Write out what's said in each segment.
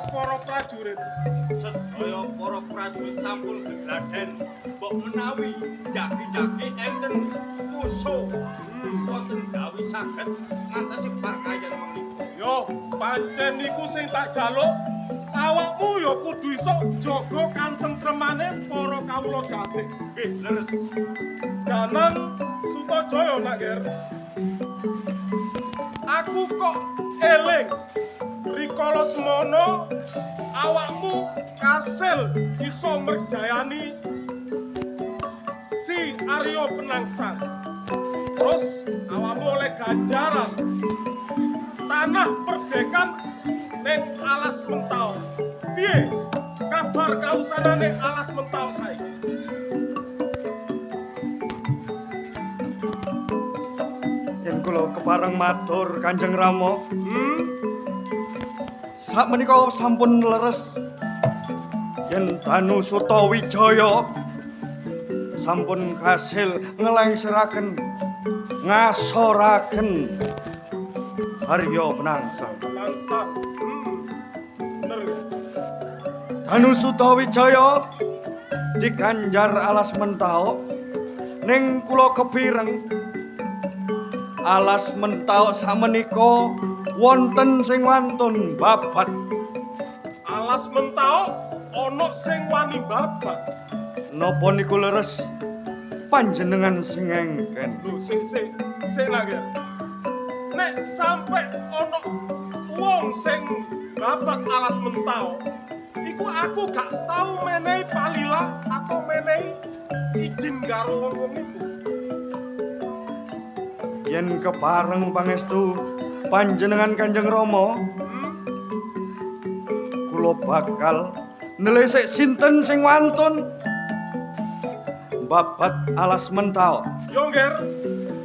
para prajurit. Sedaya para prajurit sampun gegladen mbok menawi jaki-jaki enten musuh wonten gawe saged ngantesi parkayan menika. Yo, pancen niku sing tak jaluk. Awakmu ya kudu iso jaga kantentremane para kawula gasih. Nggih, leres. Danang Sutajaya nak ger. Aku kok eling rikala semana awakmu kasil iso merjayani si Arya Penangsang. Terus awakmu oleh ganjaran tanah perdekan ning Alas Mentau. Piye kabar kausanane Alas Mentau saiki? Yen kula kepareng matur Kanjeng Rama. Sakmenika sampun leres. Yen Danu Sutawijaya sampun kasil ngelengseraken ngasoraken Arya Penangsang. Penangsang. Bener. Danu Sutawijaya diganjar Alas Mentau ning kula kepireng Alas Mentau sakmenika wonten sing wantun babat. Alas Mentau ana sing wani babat. Napa niku leres panjenengan sing engken? Lho, sik lagi. Nek sampe ana wong sing babat Alas Mentau, iku aku gak tau menehi palilah atau menehi izin karo wong iku. Yen kepareng pangestu panjenengan Kanjeng Rama, kula bakal nelisik sinten sing wantun babat Alas Mentau. Yo ngger,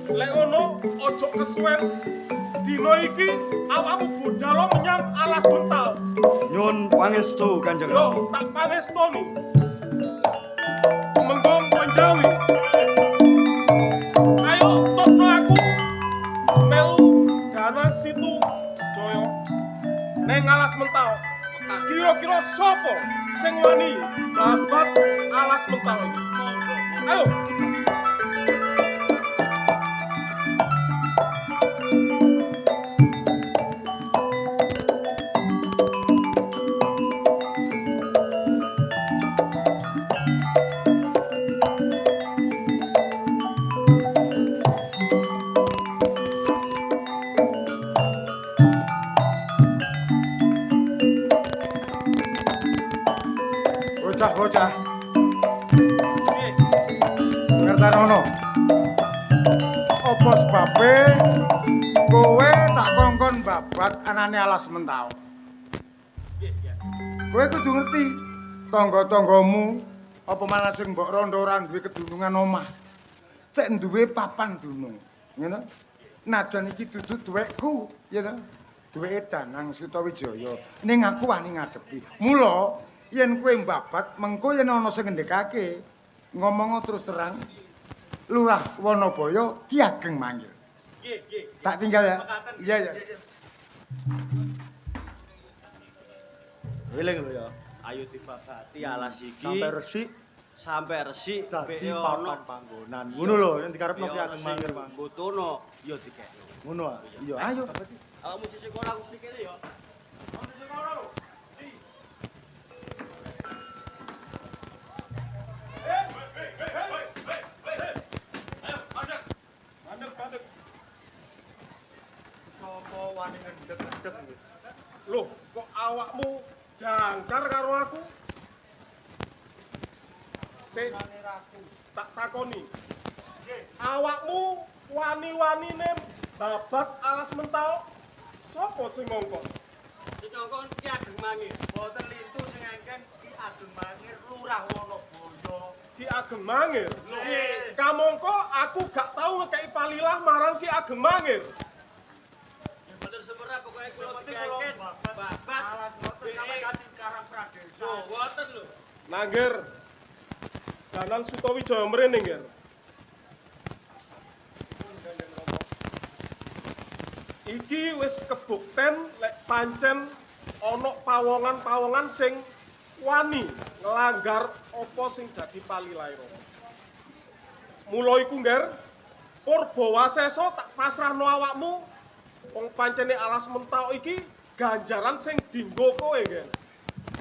lek ngono aja kesuwen. Dina iki awakmu budhal menyang Alas Mentau. Nyun pangestu Kanjeng Rama. Yo, tak panestoni. Menggong Panjawi. Ayo tokno aku melu dana situ Jaya neng Alas Mentau. Kira-kira sapa sing wani babat Alas Mentau iki? Ayo. Bocah. Ngerteni ngono. Apa sebabe kowe tak kongkon babat anane Alas Mentau? Kowe kudu ngerti tangga-tanggamu apa malah sing mbok rondo ora duwe kedunungan omah. Cek duwe papan dunung, ngono. Najan iki dudu duwekku, ya ta? Duweke Danang Sutawijaya. Ning aku wani ngadepi. Mula yen kowe mbabat mengko yen ana sing ngendikake ngomong terus terang Lurah Wanabaya Ki Ageng manggil. Nggih. Tak tinggal ya. Iya. Eling lho ya. Ayo dibabati alas iki Sampai resik dadi papan panggonan. Ngono lho yang dikarepno Ki Ageng manggil, Bang. Butuno ya dikekno. Ngono ah. Iya, ayo. Awakmu sisih kono aku sisih kene ya. Awakmu sisih kono lho. Sopo wani ngendeg-ngendeg iki? Loh, kok awakmu jangkar karo aku? Tak takoni. Awakmu wani-wanine babat Alas Mentau? Sopo sing ngongkon? Sing ngongkon Ki Ageng Mangir. Boten lintu sing engken Ki Ageng Mangir Lurah Wanabaya. Ki Ageng Mangir. Kamangka aku gak tau ngekeki palilah marang Ki Ageng Mangir. Ya bener semerap pokoke kula dikeken babat Alas boten sampe ganti Karang Pradesa. Boten lho. Nangger. Danang Sutawijaya mrene, Nger. Iki wis kebukten lek pancen ana pawongan-pawongan sing wani nglanggar apa sing dadi palilae Rama. Mula iku, Ngger, Purbawasesa tak pasrahno awakmu. Wong pancene alas mentau iki ganjaran sing dienggo kowe, Ngger.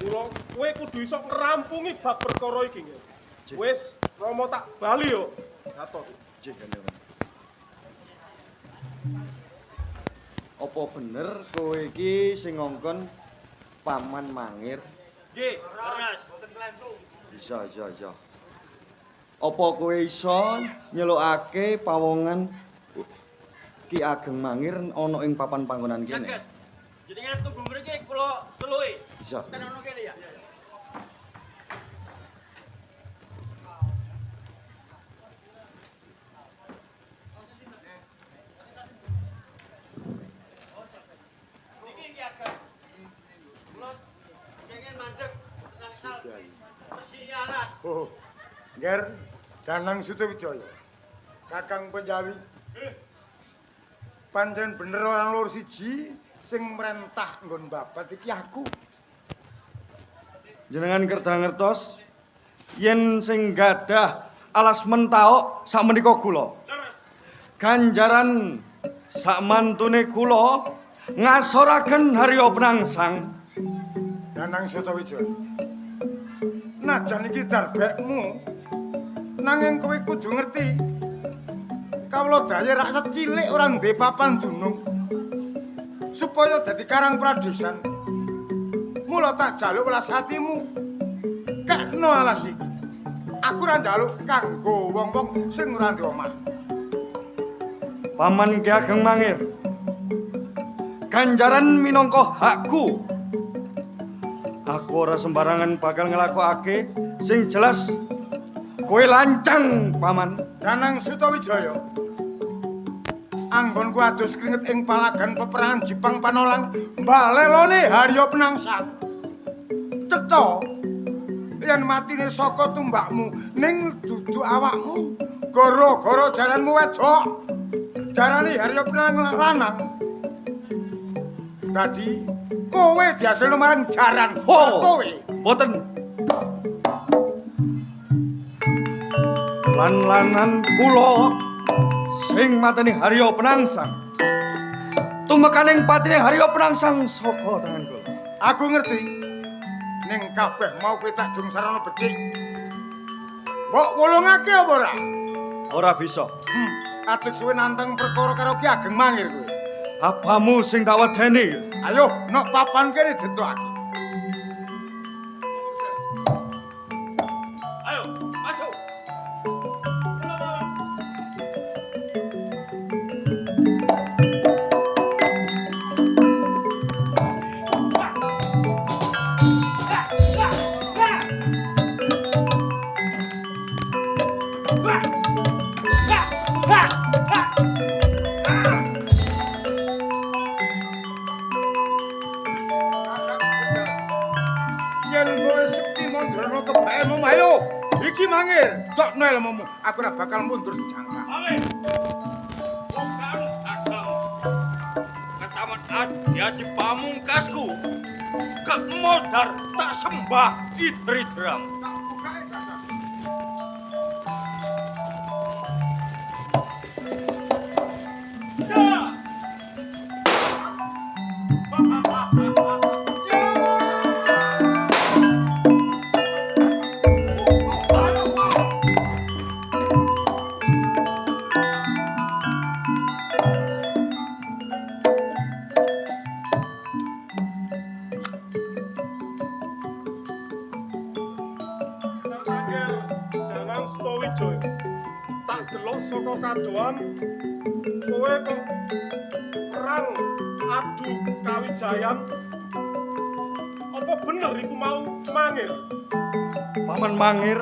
Mula kowe kudu iso ngrampungi bab perkara iki, Ngger. Wis, Rama tak bali yo. Gatot. Nggih, Kanjeng Rama. Apa bener kowe iki sing ngongkon Paman Mangir? Nggih, leres. Boten kelentung. Iya. Apa kowe iso nyelukake pawongan Ki Ageng Mangir ana ing papan panggonan kene? Saged. Jenengan tunggu mriki kula teluki. Bisa. Tenan kene ya. Niki Ki Ageng. Kula pengen mandeg langsal. Mesti alas. Oh, Nger, Danang Sutawijaya. Kakang Penjawi. Pancen bener orang loro siji sing merentah nggon babat iki aku. Jenengan kerda ngertos yen sing gadah alas mentauk sakmenika kula. Leres. Ganjaran sakmantune kula ngasoraken Harya Penangsang. Danang Sutawijaya. Najan iki darbekmu, nanging kowe kudu ngerti. Kawula daya rakyat cilik ora duwe papan dunung. Supaya dadi karang pradesan. Mula tak jaluk welas hatimu. Kekno alas iki. Aku ora njaluk kanggo wong-wong sing ora duwe omah. Paman Ki Ageng Mangir. Ganjaran minangka hakku. Aku ora sembarangan bakal nglakokake sing jelas kowe lancang, Paman. Danang Sutawijaya. Anggonku adus kringet ing palagan peperangan Jipang Panolang mbalelone Harya Penangsang. Cetha yen matine saka tumbakmu ning dudu awakmu gara-gara jaranmu wedok. Jarane Harya Penangsang lanang. Dadi kowe diasilno marang jaran. Kowe. Boten. Lan-lanan kula sing mateni Harya Penangsang. Tumekaning patine Harya Penangsang saka tangan kula. Aku ngerti. Ning kabeh mau kowe tak dung sarana becik. Mbok wolongake apa ora? Ora bisa. Atik suwe nantang perkara karo Ki Ageng Mangir kowe. Apamu sing tak wedeni. Ayo, nok papan kene ditokake. Ayo, masuk. Kula mawon. Yen kowe sekti mondrono kebaemu ayo. Iki Mangir, dokno ilmumu. Aku ora bakal mundur sejangka. Amin. Bukan Ageng. Ketamat Adi pamungkasku. Gak modar tak sembah idri-dram. Tak bukae dadak. Angger Danang Sutawijaya. Tak delok saka kadoan kowe kok perang adu kawijayan. Apa bener iku mau Mangir? Paman Mangir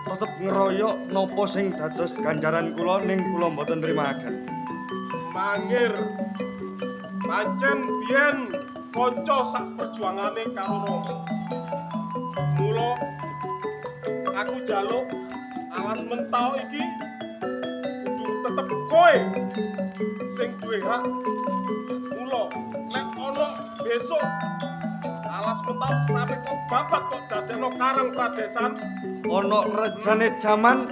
tetep ngeroyok napa sing dados ganjaran kula ning kula mboten nrimaken. Mangir pancen biyen kanca sak perjuangane karo Rama. Mula aku jaluk alas mentau iki kudu tetep kowe sing duwe hak. Mula nek ana besok alas mentau sampe kok babat kok dadekno karang pradesan. Ana rejane jaman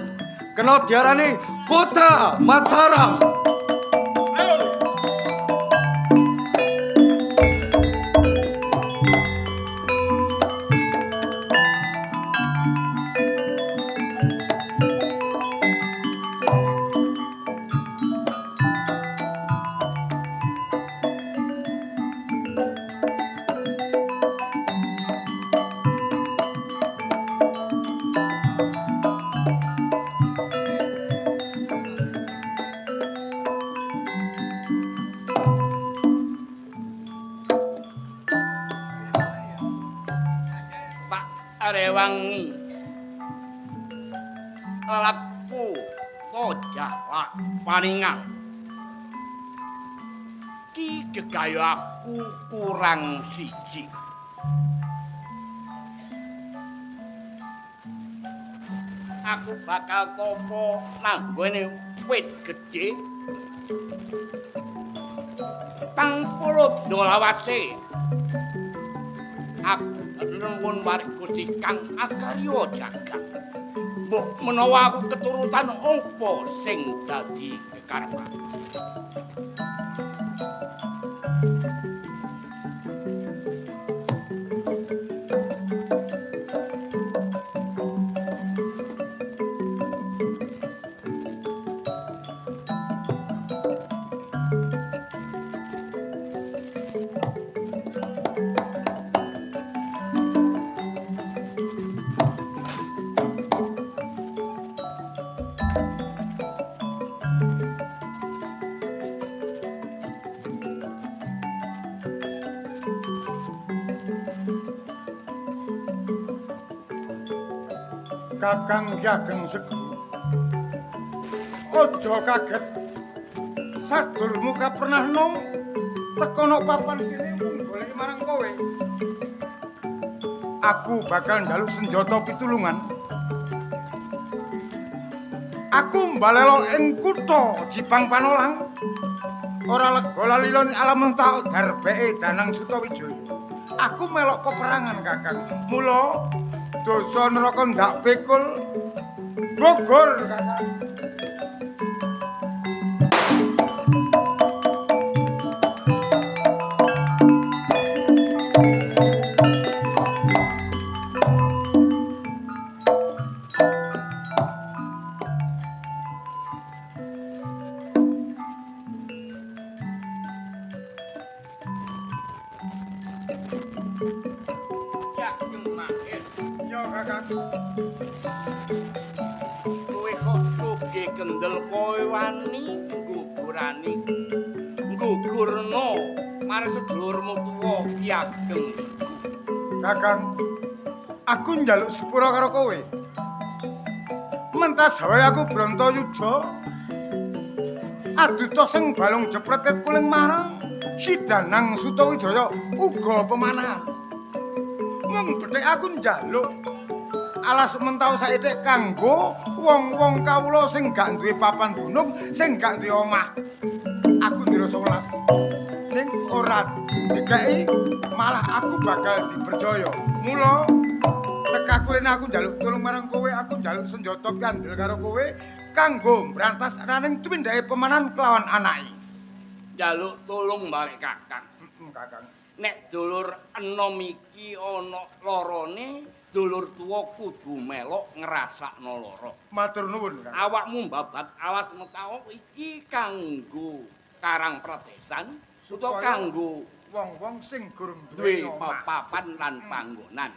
kena diarani Kota Mataram. Ayo lho. Pak Arewangi laku tojak paningal ki gegaya aku kurang siji aku bakal topo nanggone wit gedhe tang puluh dina lawase aku nuwun marang Gusti Kang Akarya Jagat. Mbok menawa aku keturutan apa sing dadi kekarepan. Kakang Ki Ageng Segu. Aja kaget. Sadurmu ka pernah nom tekono papan kene mung golek marang kowe. Aku bakal njaluk senjata pitulungan. Aku mbalelo ing kutha Jipang Panolang. Ora lega lalilon alam tak darbeke Danang Sutawijaya. Aku melok peperangan, Kakang. Mula dosa neraka ndak pikul gugur, Kakang. Jageng Mahir, Yo, Kakang. kowe kok sugih kendel kowe wani gugurani. Gugurno marang sedulurmu tuwa Ki Ageng Segu. Kakang, aku njaluk sepura karo kowe. Mentas wae aku Brontoyuda. Aduta sing balung jepretet kuling marang si Danang Sutawijaya uga pemanahan. Mung bethik aku njaluk alas mentau saithik kanggo wong-wong kawula sing gak duwe papan gunung, sing gak duwe omah. Aku ndira 11. Ning ora dikeki, malah aku bakal dipercaya. Mula tekaku rene aku njaluk tulung marang kowe, aku njaluk senjata kandel karo kowe kanggo mbrantas ananing tumindake pemanan kelawan anake. Njaluk tulung balik Kakang. Kakang. Nek dulur enom iki ana larane, dulur tuwa kudu melok ngrasakno lara. Matur nuwun, Kang. Awakmu mbabat alas mentau iki kanggo karang pradesan utawa Supaya kanggo wong-wong sing gurung duwe duwe omah. papan lan panggonan.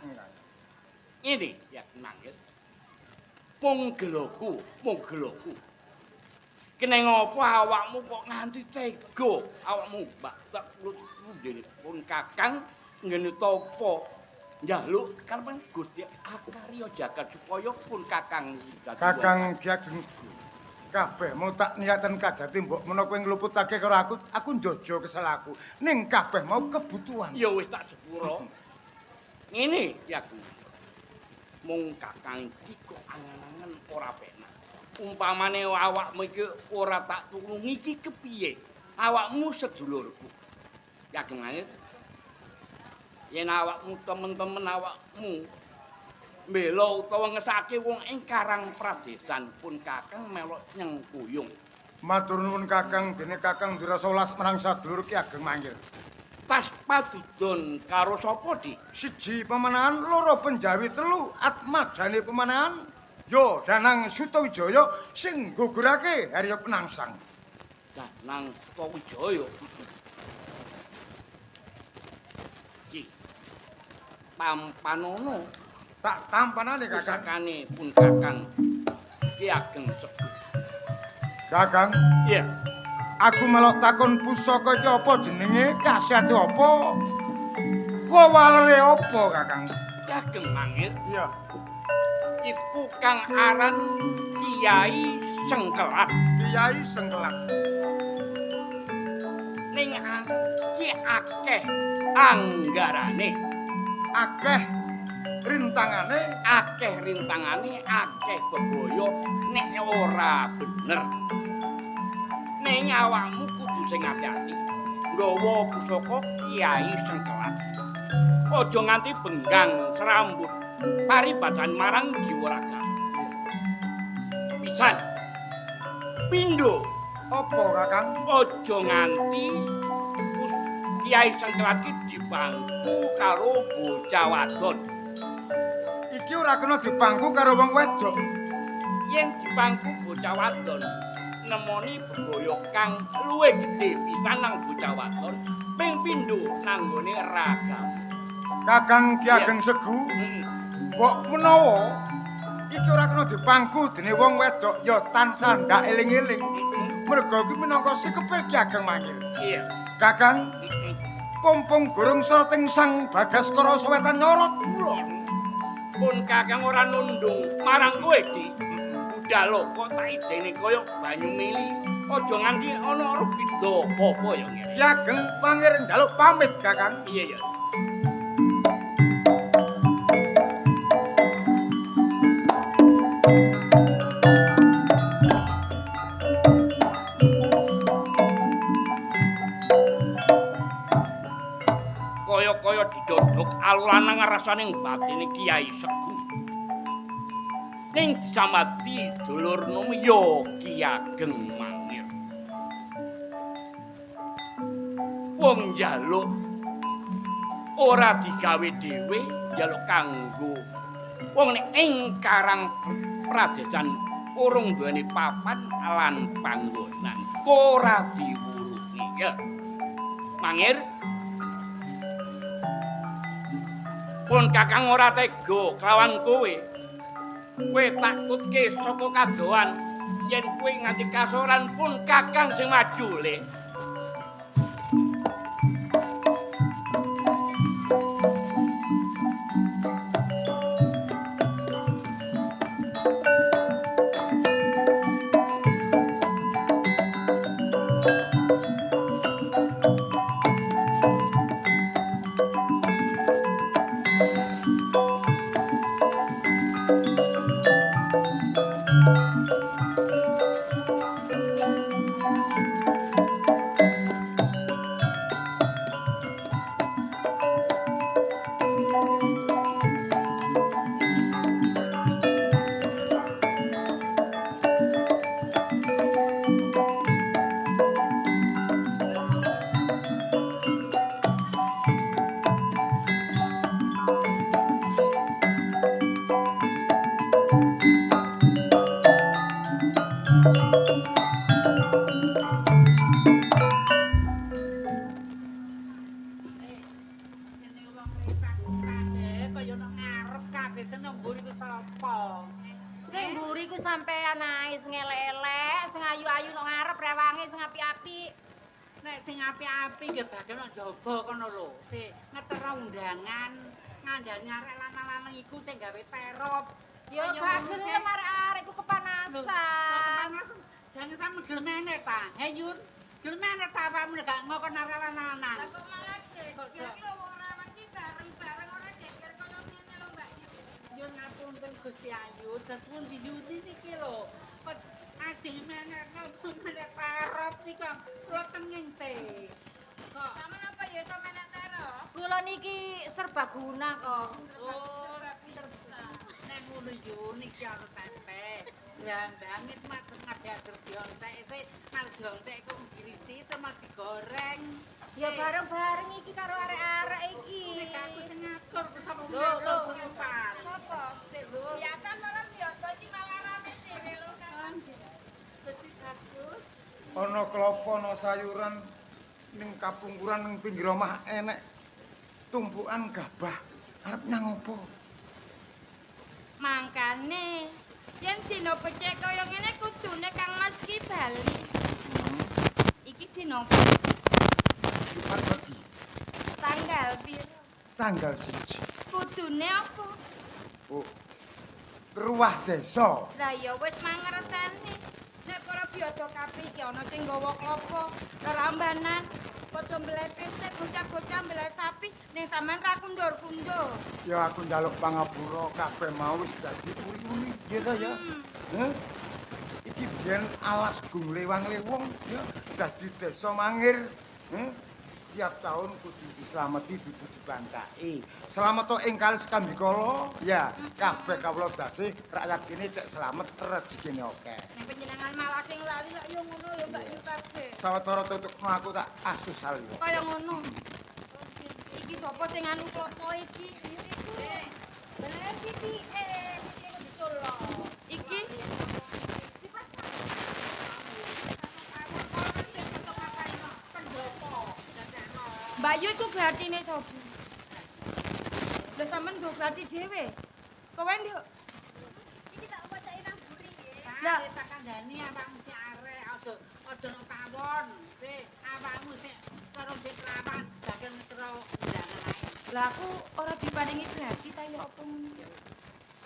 Ini ya nangis. Mung geloku. Kene ngopo awakmu kok nganti tega? Awakmu mbak dene pun Kakang ngene topo njaluk karepen Gusti Akarya Jagat supaya pun Kakang dadi Kakang Ki Ageng Segu. Kabeh mau tak niatan kajati mbok menawa kowe ngluputake karo aku njojo kesel aku. Ning kabeh mau kebutuhan. ya wis tak sepuro. Ngene ya aku. Mung Kakang iki kok angen-angen ora penak. Umpamane awakmu iki ora tak tulungi iki kepiye? Awakmu sedulurku. Ya gengane yen awakmu temen-temen awakmu mbela utawa ngesake wong ing Karang Pradesan pun Kakang melok nyengkuyung. Matur nuwun Kakang, dene Kakang dirasa welas marang sadulur Ki Ageng Mangir. Tas padudon karo sapa, Dik? Siji pemanahan, loro penjawi, telu atmajane pemanahan. Yo Danang Sutawijaya sing nggugurake Harya Penangsang. Danang Sutawijaya. Ki. Tampanono Tak tampanane Kakang. pusakane pun Kakang Ki Ageng Sepuh. Kakang, Iya. aku melok takon pusaka iki apa jenenge, khasiate apa? Wawalere apa, Kakang? Ki Ageng Mangir Iya. iku kang aran Kiai Sengkelat. Kiai Sengkelat. Ning ki akeh anggarane, Akeh rintangane, akeh bebaya nek ora bener. Ning awakmu kudu sing ati-ati. Nggawa pusaka Kiai Sengkelat. Aja nganti benggang serambut paribasan marang jiwa raga. Pisan. Pindho, apa Kakang? aja nganti Kiai Sengkelat ki dibangku karo bocah wadon. Iki ora kena dibangku karo wong wedok. Yen dibangku bocah wadon, nemoni bebaya kang luwih gedhe pisan nang bocah wadon, ping pindho nanggone ragamu. Kakang Ki Ageng Segu, mbok menawa iki ora kena dibangku dene wong wedok ya tansah ndak eling-eling. Merga iki minangka sikepe Ki Ageng Mangir. Iya. Kakang, kumpung gurung soroting Sang Bagaskara Sawetan nyorot kulon. Pun Kakang ora nundung marang kowe, Dik. Budal kok tak idene kaya banyu mili. Aja nganti ana rupida apa-apa ya ngene. Ki Ageng Mangir njaluk pamit, Kakang. Iya ya. Kaya-kaya didodhok alulanang rasaning batine Kiai Segu. Ning disamati dulur nom ya Ki Ageng Mangir. Wong njaluk ora digawe dhewe, njaluk kanggo wong nek ing Karang Pradesan urung duweni papan lan panggonan. Ora diwulungi ya. Mangir pun Kakang ora tega kelawan kowe. Kowe tak tutke saka kadohan yen kowe nganti kasoran pun Kakang sing maju le. Sing mburi ku sampean ae sing elek-elek, sing ayu-ayu nang ngarep rewange sing apik-apik. Nek sing apik-apik nggih badhe nang jaba kono lho. Sing ngetera undangan ngandani arek lanang-lanang iku sing gawe terop. Yo gak gelem arek-arek ku kepanasan. Kepanasan. Jangan sampe gelmene ta. He Yun, gelmene ta awakmu nek gak ngokon arek lanang. Lah kok malah kira-kira wong rawan ki bareng-bareng ora geger kaya ngene lho Mbak Yu. Yun ngapunten Gusti Ayu, dapun di Yuni niki lho. Kok ajeng menek napa menek terop niku kula penging sih. Kok Sampeyan apa ya iso menek terop? Kula niki serbaguna kok. Oh, nek ngono yo niki ana tempe. Brambangit madeng ngadir dioncek margontek kok ngirisi terus digoreng. Ya bareng-bareng iki karo arek-arek iki. Nek aku sing ngatur sama Lho. Sapa? Sik lho. Biasa malah biasa iki malah rame dhewe lho kan. Gusti bagus. Ana klapa ana sayuran ning kapungkuran ning pinggir omah enek tumpukan gabah. Arep nang opo? Mangkane yen dina becek kaya ngene kudune Kang Mas ki bali. Iki dina Jumat pagi, tanggal piro? tanggal 1. Kudune apa? Oh. Ruah desa. Lah ya wis mangerteni. Nek para biada kabeh iki ana sing nggawa klapa, rerambanan, padha mbelah pisik, bocah-bocah mbelah sapi, ning sampean ra kundur-kundur. Ya aku njaluk pangapura kabeh mau wis dadi uli-uli, ya ta ya. Heh. Iki biyen alas gung lewang-lewong ya dadi desa Mangir. Heh. Tiap tahun kudu dislameti kudu dibancaki. Slamet to ing kali sekambikala ya kabeh kawula dasih rakyat kene cek slamet rezekine akeh. Nek panjenengan malah sing lali lak yo ngono ya Mbak Yu kabeh. Sawetara tutuk aku tak asus hal yo. Kaya ngono. Iki sapa sing anu klopo iki? Bener iki diculo. Iki Mbak Yu iku glatine sapa? Lah sampean nggo glati dhewe. Kowe nduk. Iki tak wacake nang buri nggih. Lah. Lah tak kandhani awakmu sing arek aja no pawon. Awakmu sing karo sing kelawan bakal ngetro undangan ae. Lah aku ora diparingi glati ta ya apa ngono.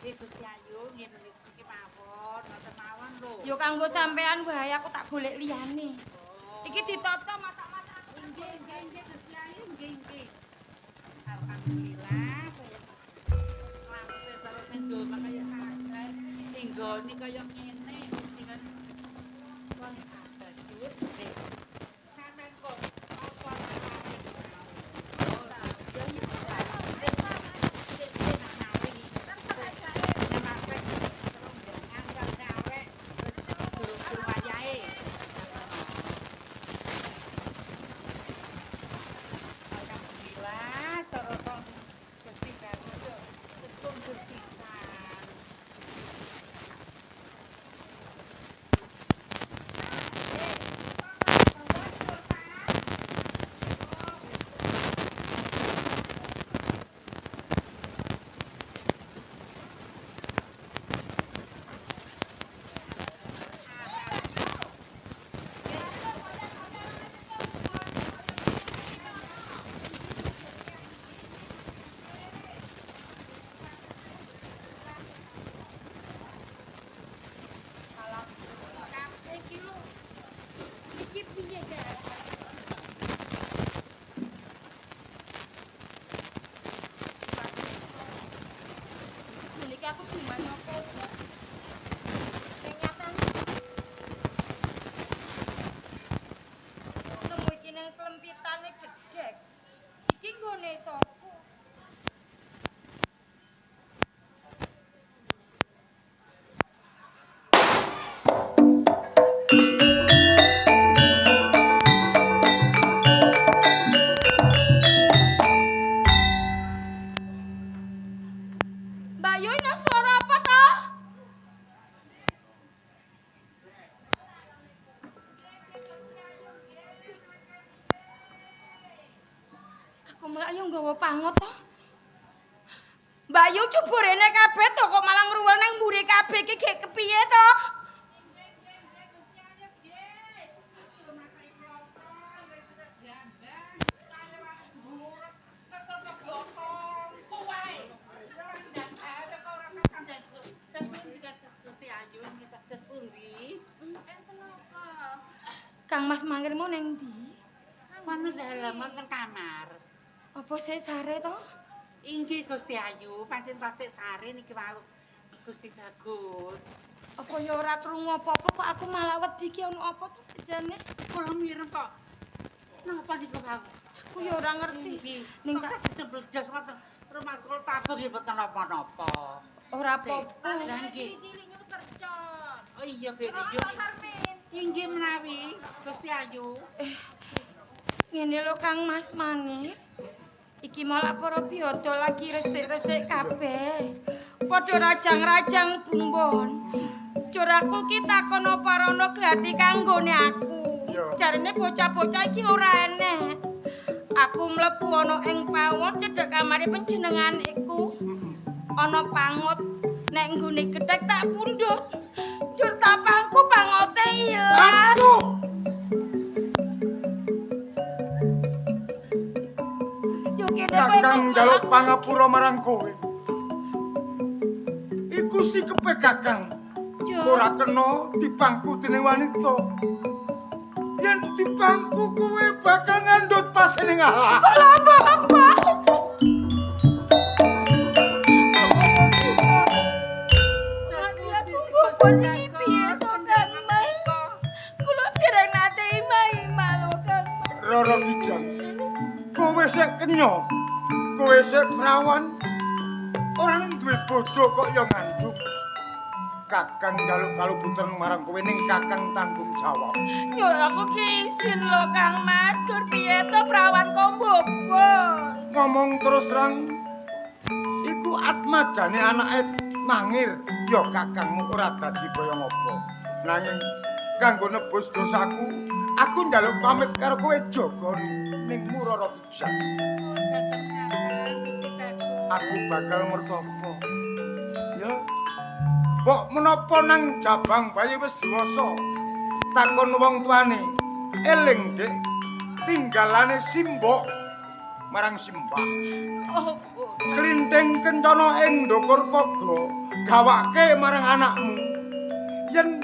Gusti Ayu ngene iki mawon, ngoten mawon lho. Yo kanggo sampean wae aku tak golek liyane. Iki ditata masak-masak. Nggih, Gusti Ayu, nggih. Alhamdulillah, selamat terus sing dosa kaya sadar. Tinggoni kaya ngene, tinggal wong sadar duit. Sampeyan kok apa rasane? Ora, yo yo. Alhamdulillah, terus Gusti Bagus yo wis kundur pisan. Kabeh iki lho. Iki piye sih? Niki aku cuman apa? Kenyatane. Nemu iki ning slempitane gedhek. Iki nggone sapa? Mbak Yu ini suara apa toh? Aku malah yang nggawa pangot toh. Mbak Yu coba rene kabeh toh kok malah ngruwel nang mburi kabeh iki gek kepiye toh? Kang Mas Mangir mau neng ndi? Mana dalam wonten kamar. Apa sik sare toh? Inggih Gusti Ayu, pancen tasik sare niki wau Gusti Bagus. Apa ya ora krungu apa-apa kok aku malah wedi iki ono apa to sejane? Kula mireng kok. Napa niku wau? Aku ya ora ngerti. Ning tak disebledas ngoten. Rumah sekolah tabung ya mboten napa-napa. ora apa-apa. Lah nggih. Cilik nyuwun percon. Oh iya, Bek. Kok Sarmin? Inggih menawi Gusti Ayu. Ngene lho Kang Mas Mangir. Iki malah para biyada lagi resik-resik kabeh. Padha rajang-rajang bumbon. Jur aku ki takon apa rono glati kanggone aku. Jarine bocah-bocah iki ora enek. Aku mlebu ana ing pawon cedhek kamare panjenengan iku. Ana pangot nek nggone gethek tak pundhut. Jur tapangku pangote ilang. Aduh. Yo kene kowe Kakang njaluk pangapura marang kowe. Iku sikepe Kakang. Ora kena dipangku dening wanita. Yen dipangku kowe bakal ngandhut pasening Allah. Kala bapak. Bubon iki piye to Kang Mas? Kula dereng nate ima-ima lho Kang Mas. Roro Kijang. Kowe sik kenya. Kowe sik prawan. Ora ning duwe bojo kok ya ngandhut. Kakang njaluk kaluputan marang kowe ning Kakang tanggung jawab. Yo aku ki isin lho Kang Mas, gur piye to prawan kok bobon. Ngomong terus terang iku atmajane anake Mangir. Ya Kakangmu ora dadi boyong apa. Nanging kanggo nebus dosaku, aku njaluk pamit karo kowe jaga ning Roro Kijang. Aku bakal mertopo. Ya. Mbok menapa nang jabang bayi wis diwasa. Takon wong tuane. Eling, Dik. Tinggalane simbok marang simbah. Oh, Klinthing kencana ing ndukur paga gawake marang anakmu. Yen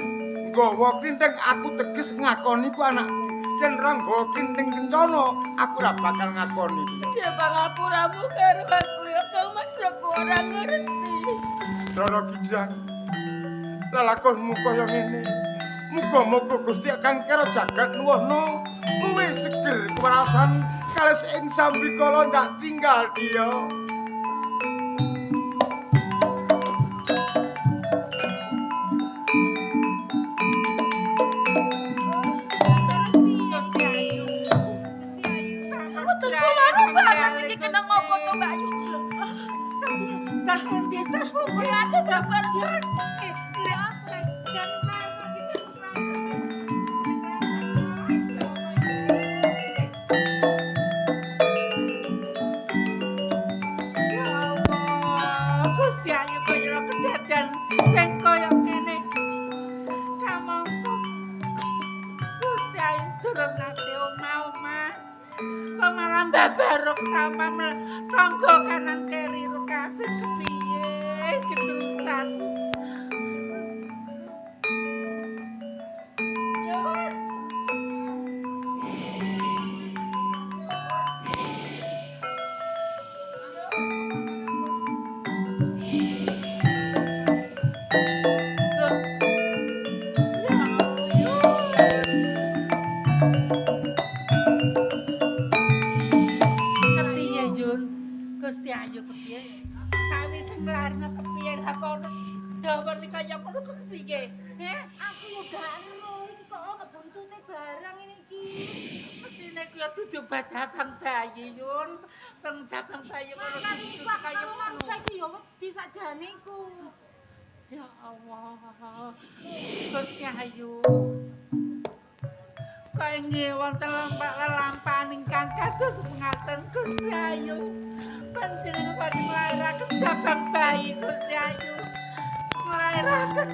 nggawa klinthing aku teges ngakoni ku anakku. Yen ora nggawa klinthing kencana aku ora bakal ngakoni. dia pangapuramu karo aku ya Kang Mas aku ora ngerti. Roro Kijang. Lalakonmu kaya ngene. Muga-muga Gusti kang karo jagat nuwuhna kowe seger kewarasan kalis ing sambikala ndak tinggal dia. Gusti Ayu. Aku tunggu laro banget iki kena ngopo to Mbak Ayu. Tas pundi tas Kuwi ate babar. Gusti Ayu kaya kedadan sing kaya ngene. Kamangka Gusti Ayu durung nate omah-omah. Kok malah babarok sama tangga kanan kiri kabeh kepiye keterusan. Kepiye Yun? Gusti Ayu kepiye? Sawise nglarno kepiye lah kono dawane kaya ngono kepiye? Aku yo gak ero iki kok ono buntute barang ini iki. Mesine ku ya dudu jabang bayi Yun. Teng jabang bayi kono dudu kaya ngono. Saiki yo wedi sakjane iku. Ya Allah. Gusti Ayu. Kaya wonten lelampahan ingkang kados ngaten Gusti Ayu. Panjenengan badhe nglairaken jabang bayi Gusti Ayu. Nglairaken.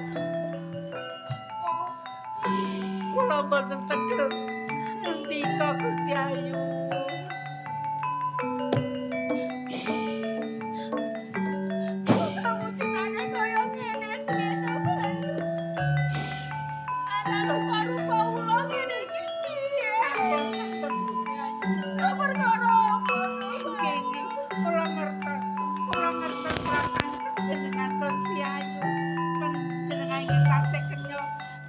Kula boten tegel ngendika Gusti Ayu. Kamu jenenge kaya ngene to Mbak Ayu. Anak sarupa ula ngene iki piye? Sabar karo apa to? Kula ngerti perasaan panjenengan Gusti Ayu. Panjenengan iki tasih kenya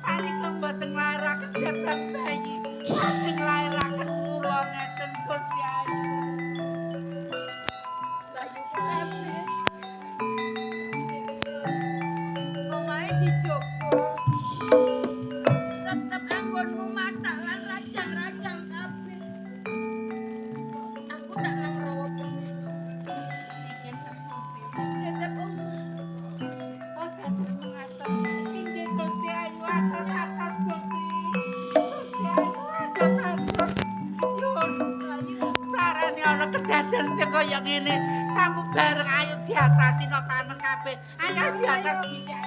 sanika mboten nglairaken jabang bayi. Pasti nglairaken kula ngeten Gusti Ayu. kaya ngene. Samu bareng ayo diatasi no tamen kabeh. Ayo diatas bisa.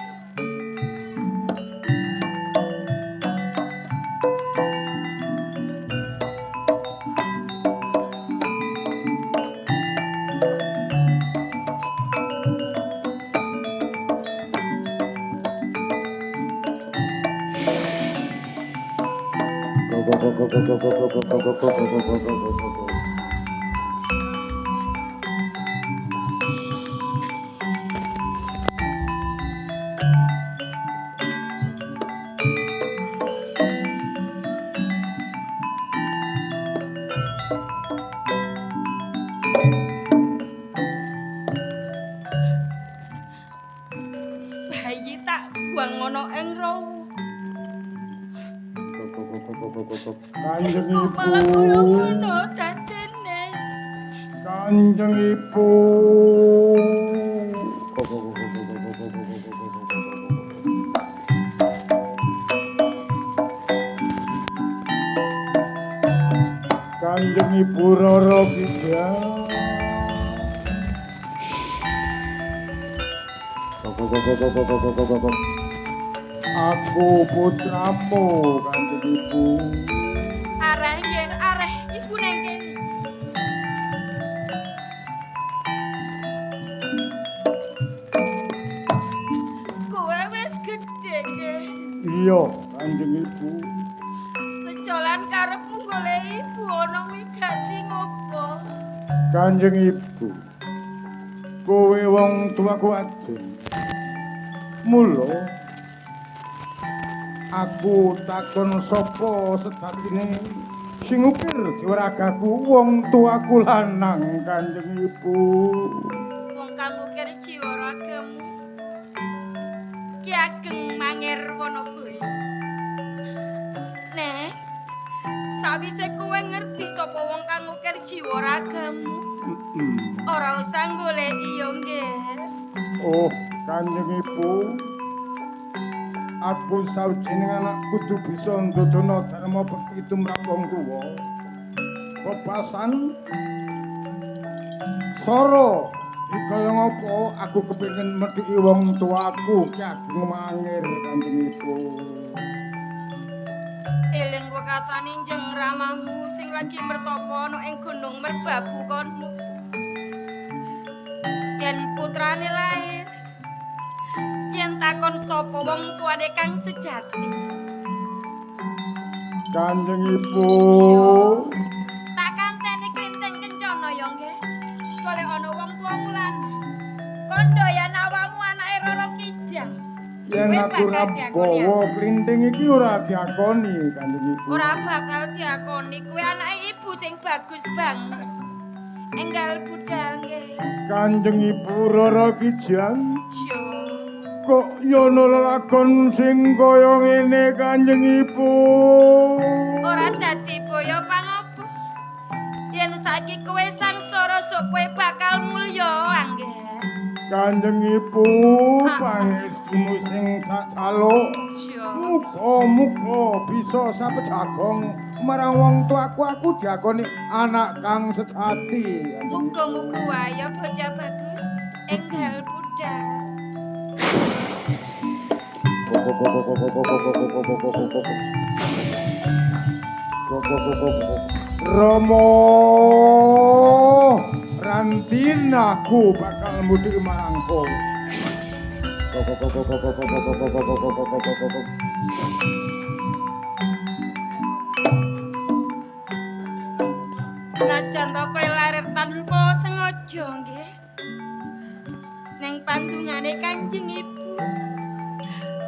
Bayi tak buang ana ing rawa. Kanjeng Kok malah kaya Ibu. ngono dadene. Kanjeng Ibu. Kanjeng Ibu Roro Kijang. Aku putramu, Kanjeng Ibu. Areh nggih, areh ibu neng kene. Kowe wis gedhe nggih. Iya, Kanjeng Ibu. Sejolan karepmu golek ibu ana wigati ngopo? Kanjeng Ibu. Kowe wong tuaku ajeng. Mula aku takon sapa sejatine sing ukir jiwaragaku wong tuaku lanang Kanjeng Ibu. Wong kang ukir jiwa ragamu. Ki Ageng Mangir Wonoboyo. Nek sawise kowe ngerti sapa wong kang ukir jiwa ragamu, ora usah goleki yo nggih. Oh, Kanjeng Ibu. Aku sawijining anak kudu bisa ndodono dharma bekti tumrap wong tuwa. Bebasan Soro dikaya ngopo aku kepengin medhiki wong tuaku Ki Ageng Mangir Kanjeng Ibu. Eling wekasane njeng ramamu sing lagi mertapa ana ing Gunung Merbabu kono. Yen putrane lair, yen takon sapa wong tuane kang sejati. Kanjeng Ibu. Tak kanteni klinteng kencana ya nggih. Golek ana wong tuamu lan kandha yen awamu anake Roro Kijang. Yen aku ora bawa klinting iki ora diakoni Kanjeng Ibu. Ora bakal diakoni kuwi anake ibu sing bagus banget. Enggal budal nggih. Kanjeng Ibu Roro Kijang. Yo. Kok yono lelagon sing kaya ngene Kanjeng Ibu. Ora dadi boyo pangopo. Yen saiki kowe sangsara sok kowe bakal mulya anggih. Kanjeng Ibu pangestumu sing tak caluk. Muga-muga bisa sapejagong marang wong tuaku aku diakoni anak kang sejati. Muga-muga wae bocah bagus enggal budal. Rama Rantin aku bakal mudik marang kowe. Senajan to kowe larir tanpa sengaja nggih. Ning pandungane Kanjeng Ibu.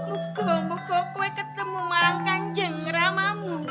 Muga-muga kowe ketemu marang Kanjeng Ramamu.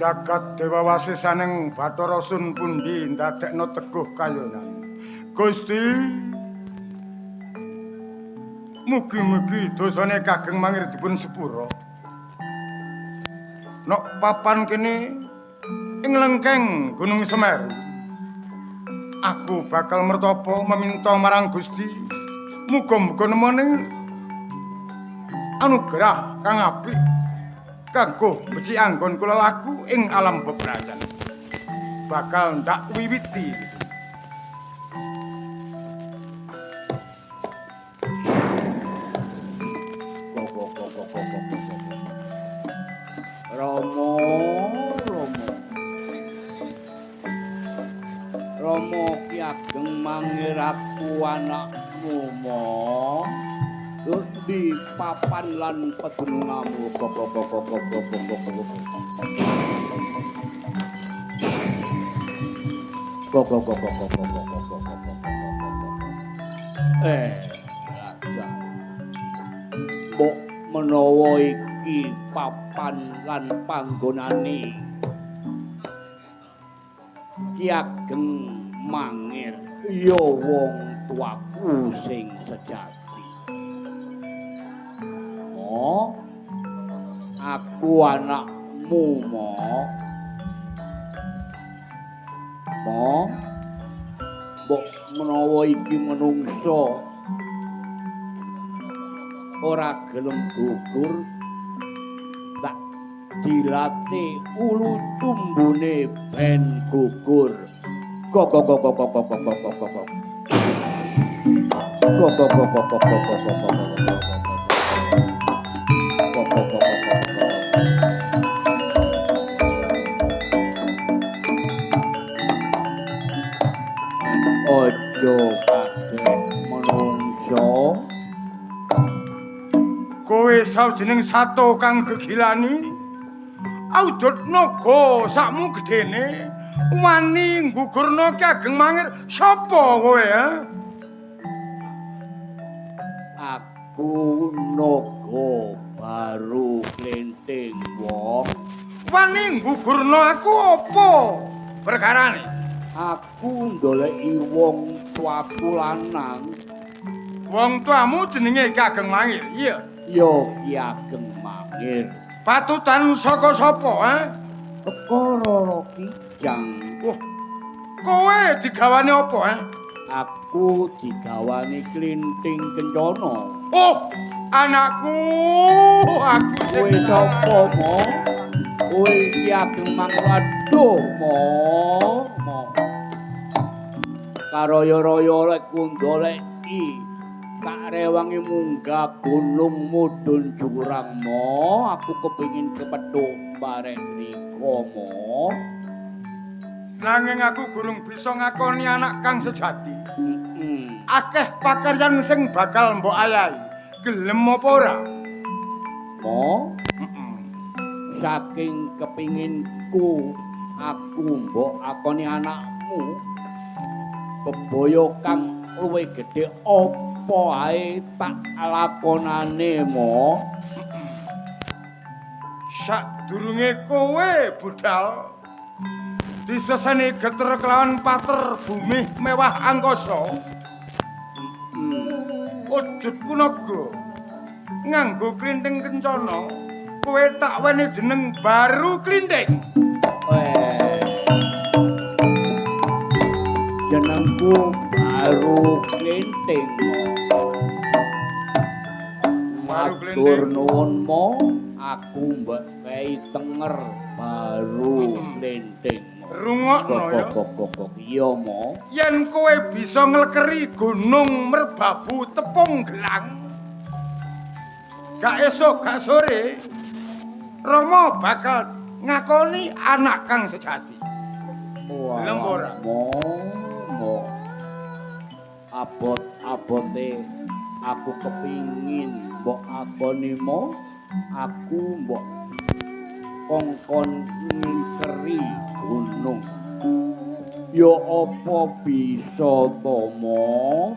Jagat Dewa Wasisaning Bathara Sun pundi ndadekno teguh kayonan. Gusti, mugi-mugi dosane Kageng Mangir dipun sepura. Nok papan kene ing lengkeng Gunung Semeru. Aku bakal mertopo meminta marang Gusti muga-muga nemoni anugerah kang apik kanggo beci anggon kula laku ing alam bebrayan. Bakal ndak wiwiti. Rama Ki Ageng Mangir aku anakmu mo. Di papan lan pedununganmu raja. Mbok menawa iki papan lan panggonane Ki Ageng Mangir ya wong tuaku sing sejati. Mo, aku anakmu mo. Mo, mbok menawa iki menungso ora gelem gugur, tak dilatih ulu tumbune ben gugur. Kok. Ojo kakek menungso. Kowe sawijining sato kang gegilani. Aujud naga sakmu gedene wani nggugurna Ki Ageng Mangir. Sapa kowe ha? Aku naga baru klenting wong. Wani nggugurna aku apa perkarane? Aku ndoleki wong tuaku lanang. Wong tuamu jenenge Ki Ageng Mangir, iya? Ya Ki Ageng Mangir. Patutan saka sapa, ha? Teka Rara Kijang. Wah, kowe digawani apa, ha? Aku digawani klinting kencana. Oh, anakku, aku Kowe sapa, Mo? Kowe Ki Ageng Mangir. Aduh, Mo. Karaya-raya lek kundoleki tak rewangi munggah gunung mudhun jurang mo. Aku kepingin kepethuk bareng rika mo. Nanging aku gurung bisa ngakoni anak kang sejati. Akeh pakaryan sing bakal mbok ayahi. Gelem apa ora? Mo, saking kepinginku aku mbok akoni anakmu. Bebaya kang luwih gedhe apa ae tak lakonane mo. Sadurunge kowe budal diseseni geter kelawan pater bumi mewah angkasa. Ujud punaga nganggo klinting kencana kowe tak weni jeneng baru klinting. Jenengku baru klinting mo. Matur nuwun mo, aku mbok kei tenger baru klinting. Rungokno ya. Iya mo. Yen kowe bisa nglekeri gunung merbabu tepung gelang. Gak esuk gak sore Rama bakal ngakoni anak kang sejati. Gelem ora? Mo. Abot-abote aku kepingin mbok akoni mo. Aku mbok kongkon ngingkeri gunung. Ya apa bisa to mo?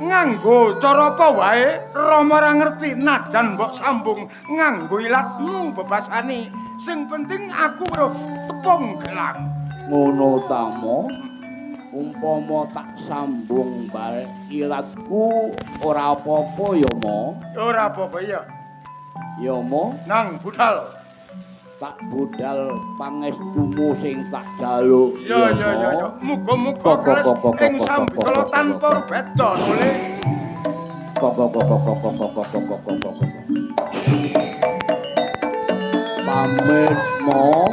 Nganggo cara apa wae Rama ora ngerti najan mbok sambung nganggo ilatmu bebasani Sing penting aku weruh tepung gelang. Ngono ta, Mo? Umpama tak sambung bal ilatku ora apa-apa ya, Mo. Ora apa-apa ya. Ya, Mo. Nang budal. Tak budal pangestumu sing tak jaluk. Ya. Muga-muga kales ing sambikala tanpa rubedon oleh. Pamit, Mo.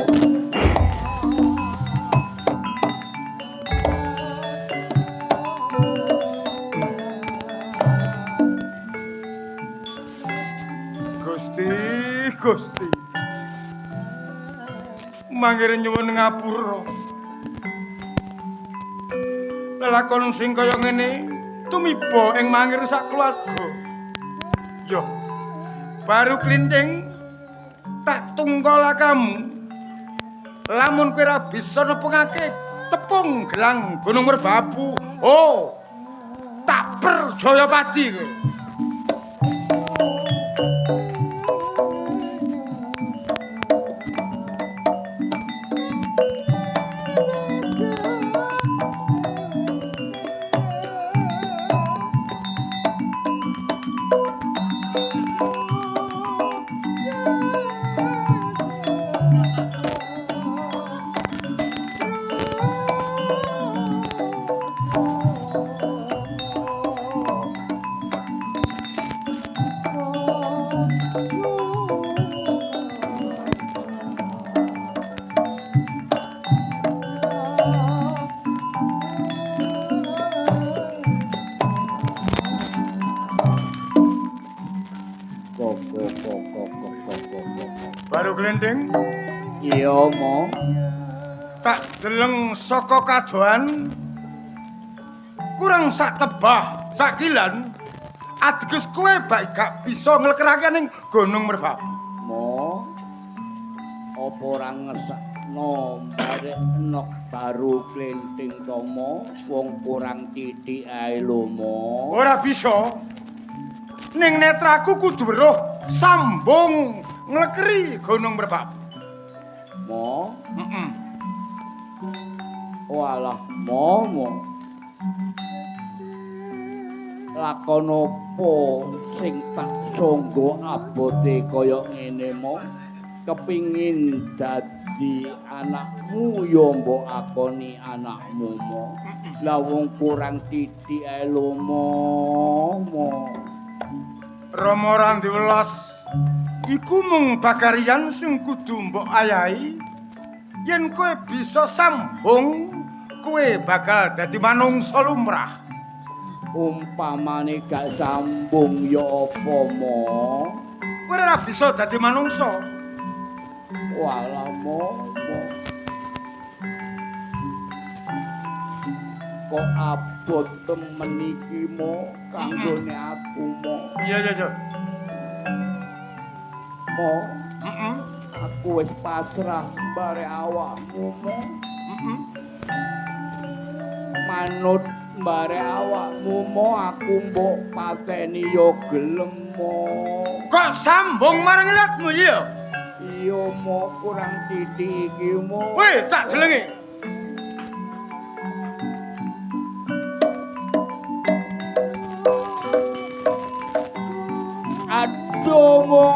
Gusti. Mangire nyuwun ngapura. Lelakon sing kaya ngene tumiba ing mangir sak keluarga. Yo. Baru klinting tak tunggal kamu. Lamun kowe ora bisa nepungake tepung gelang Gunung Merbabu. Oh. Tak perjaya pati kowe. Baru glendeng? Iya, Mo. Tak deleng saka kadohan kurang sak tebah, sak kilan. Ateges kowe bak gak bisa nglekerake ning Gunung Merbabu. Mo. Apa ora ngesakno barek nok baru klenting to, Mo? Wong kurang titik ae lho, Mo. Ora bisa. Ning netraku kudu weruh sambung nglekeri Gunung Merbabu. Mo. Heeh. Walah, Mo. Lakon apa sing tak sangga abote kaya ngene, Mo? Kepingin dadi anakmu ya mbok akoni anakmu, Mo. Lah wong kurang titik ae lho, Mo. Rama Randi Welas iku mung bagarian sing kudu mbok ayahi. Yen kowe bisa sambung, kowe bakal dadi manungsa lumrah. Umpamane gak sambung ya apa, Mo? Kowe ora bisa dadi manungsa. Walah, Mo. Kok abot temen iki, Mo, kanggone aku, Mo. Iya. Mo, Heeh. aku wis pasrah bare awakmu, Mo. Heeh. Manut bare awakmu, Mo, aku mbok pateni ya gelem, Mo. Kok sambung marang ilatmu ya? Iya, Mo, kurang titik iki, Mo. Weh, tak delengi. Aduh, Mo.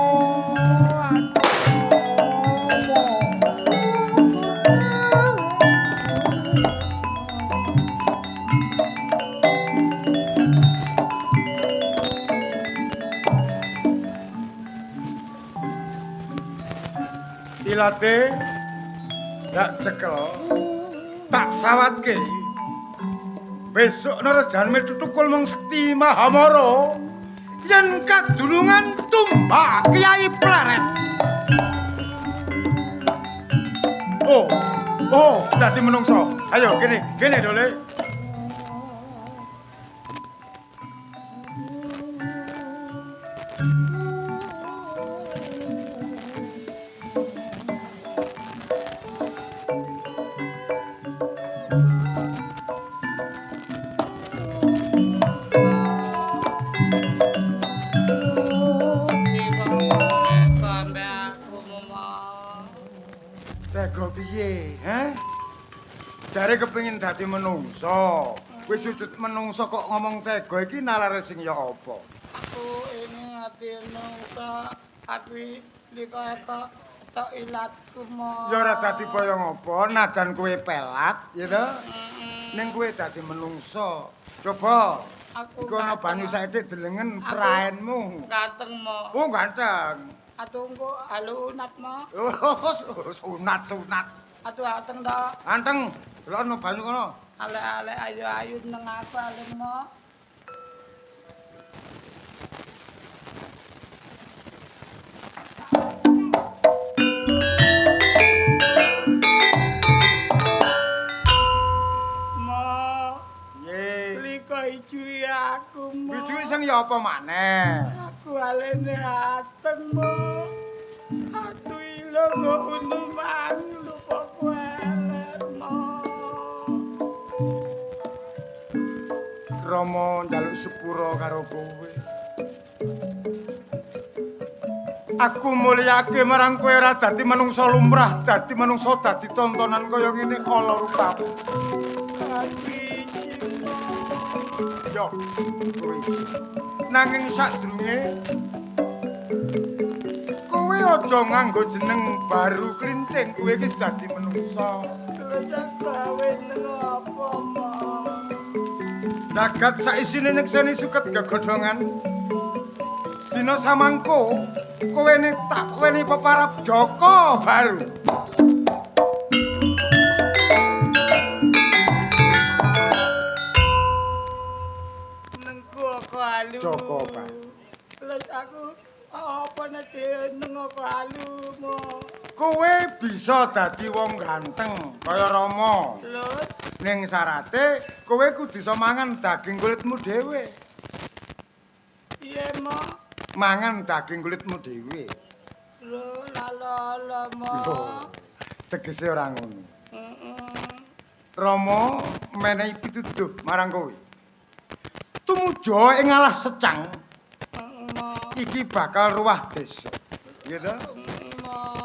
Ilate gak cekel tak sawatke besok rejan metutukul mung Sekti Mahamara yen kadunungan tumbak Kiai Pleret. Oh dadi menungso. Ayo kene dole. Tega piye, ha? Jare kepengin dadi menungso. Wis sujud menungso kok ngomong tega iki nalare sing ya apa? Aku ini hati menungso, tapi liko-eko tok ilatku mo. Ya ora dadi boyong apa, najan kowe pelat, ya to? Ning kowe dadi menungso. Coba Aku iku ana banyu saithik delengen praenmu. ganteng mo. Oh, ganteng. Atuh engko alunat mo. Oh, sunat. Atuh ateng tok. Ganteng. Delok ana banyu kono. Ale-ale ayu-ayu neng aku alun mo. Mo, Nggih. liko ijui aku mo. Bijui sing ya apa maneh? Aku alene ateng mo. Aku ilo go unuman lupa kuelet mo. Rama njaluk sepura karo kowe. Aku mulyake marang kowe ora dadi manungsa lumrah, dadi manungsa dadi tontonan kaya ngene ala rupamu. Yo, kowe. Nanging sadurunge kowe aja nganggo jeneng baru klinting, kowe iki dadi manungsa. Terus aku gawe nang apa mo? Jagat saisine nekseni suket gegodhongan. Dina samangko kowe ne tak koweni peparap Joko baru. Nengku aku alu. Joko baru. Terus aku apa nanti neng aku alu mo? Kowe bisa dadi wong ganteng kaya Rama. Terus Ning syarate kowe kudu iso mangan daging kulitmu dhewe. iya mo. Mangan daging kulitmu dhewe. Lo la mo. Loh, tegese ora ngono. Heeh. Rama menehi pituduh marang kowe. Tumuju ing alas secang Mo. iki bakal ruwah desa. Gitu.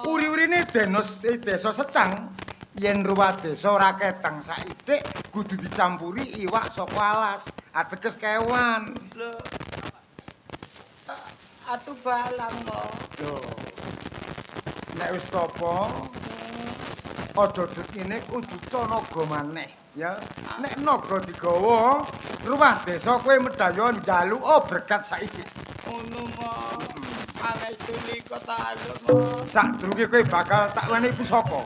Uri-urine desa secang yen ruwah desa ora ketang saithik kudu dicampuri iwak saka alas, ateges kewan. Lo atu balang mo. Lho. Nek wis topo aja dekene uduta naga maneh, ya. Nek naga digawa, ruwah desa kowe medaya njaluk berkat saiki. Ngono mo. Aneh tuli kota alu mo. Sadurunge kowe bakal tak wenehi pusaka.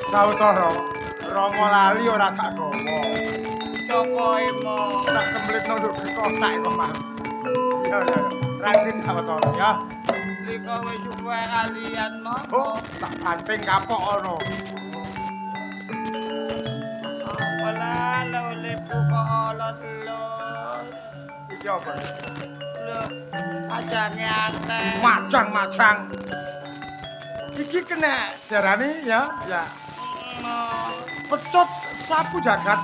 Sawetara Rama lali ora tak gawa. Cokoe mo. Tak semplitno nduk kotak kok mah. Ya. Ratin sawetara ya. Liko wis suwe alian mo. Oh, tak banting kapok ono. Apalah lo lepu kok olot lo. Iki apa? Lo ajane akeh. Macang-macang. Iki kena jarane ya. Pecut sapu jagat.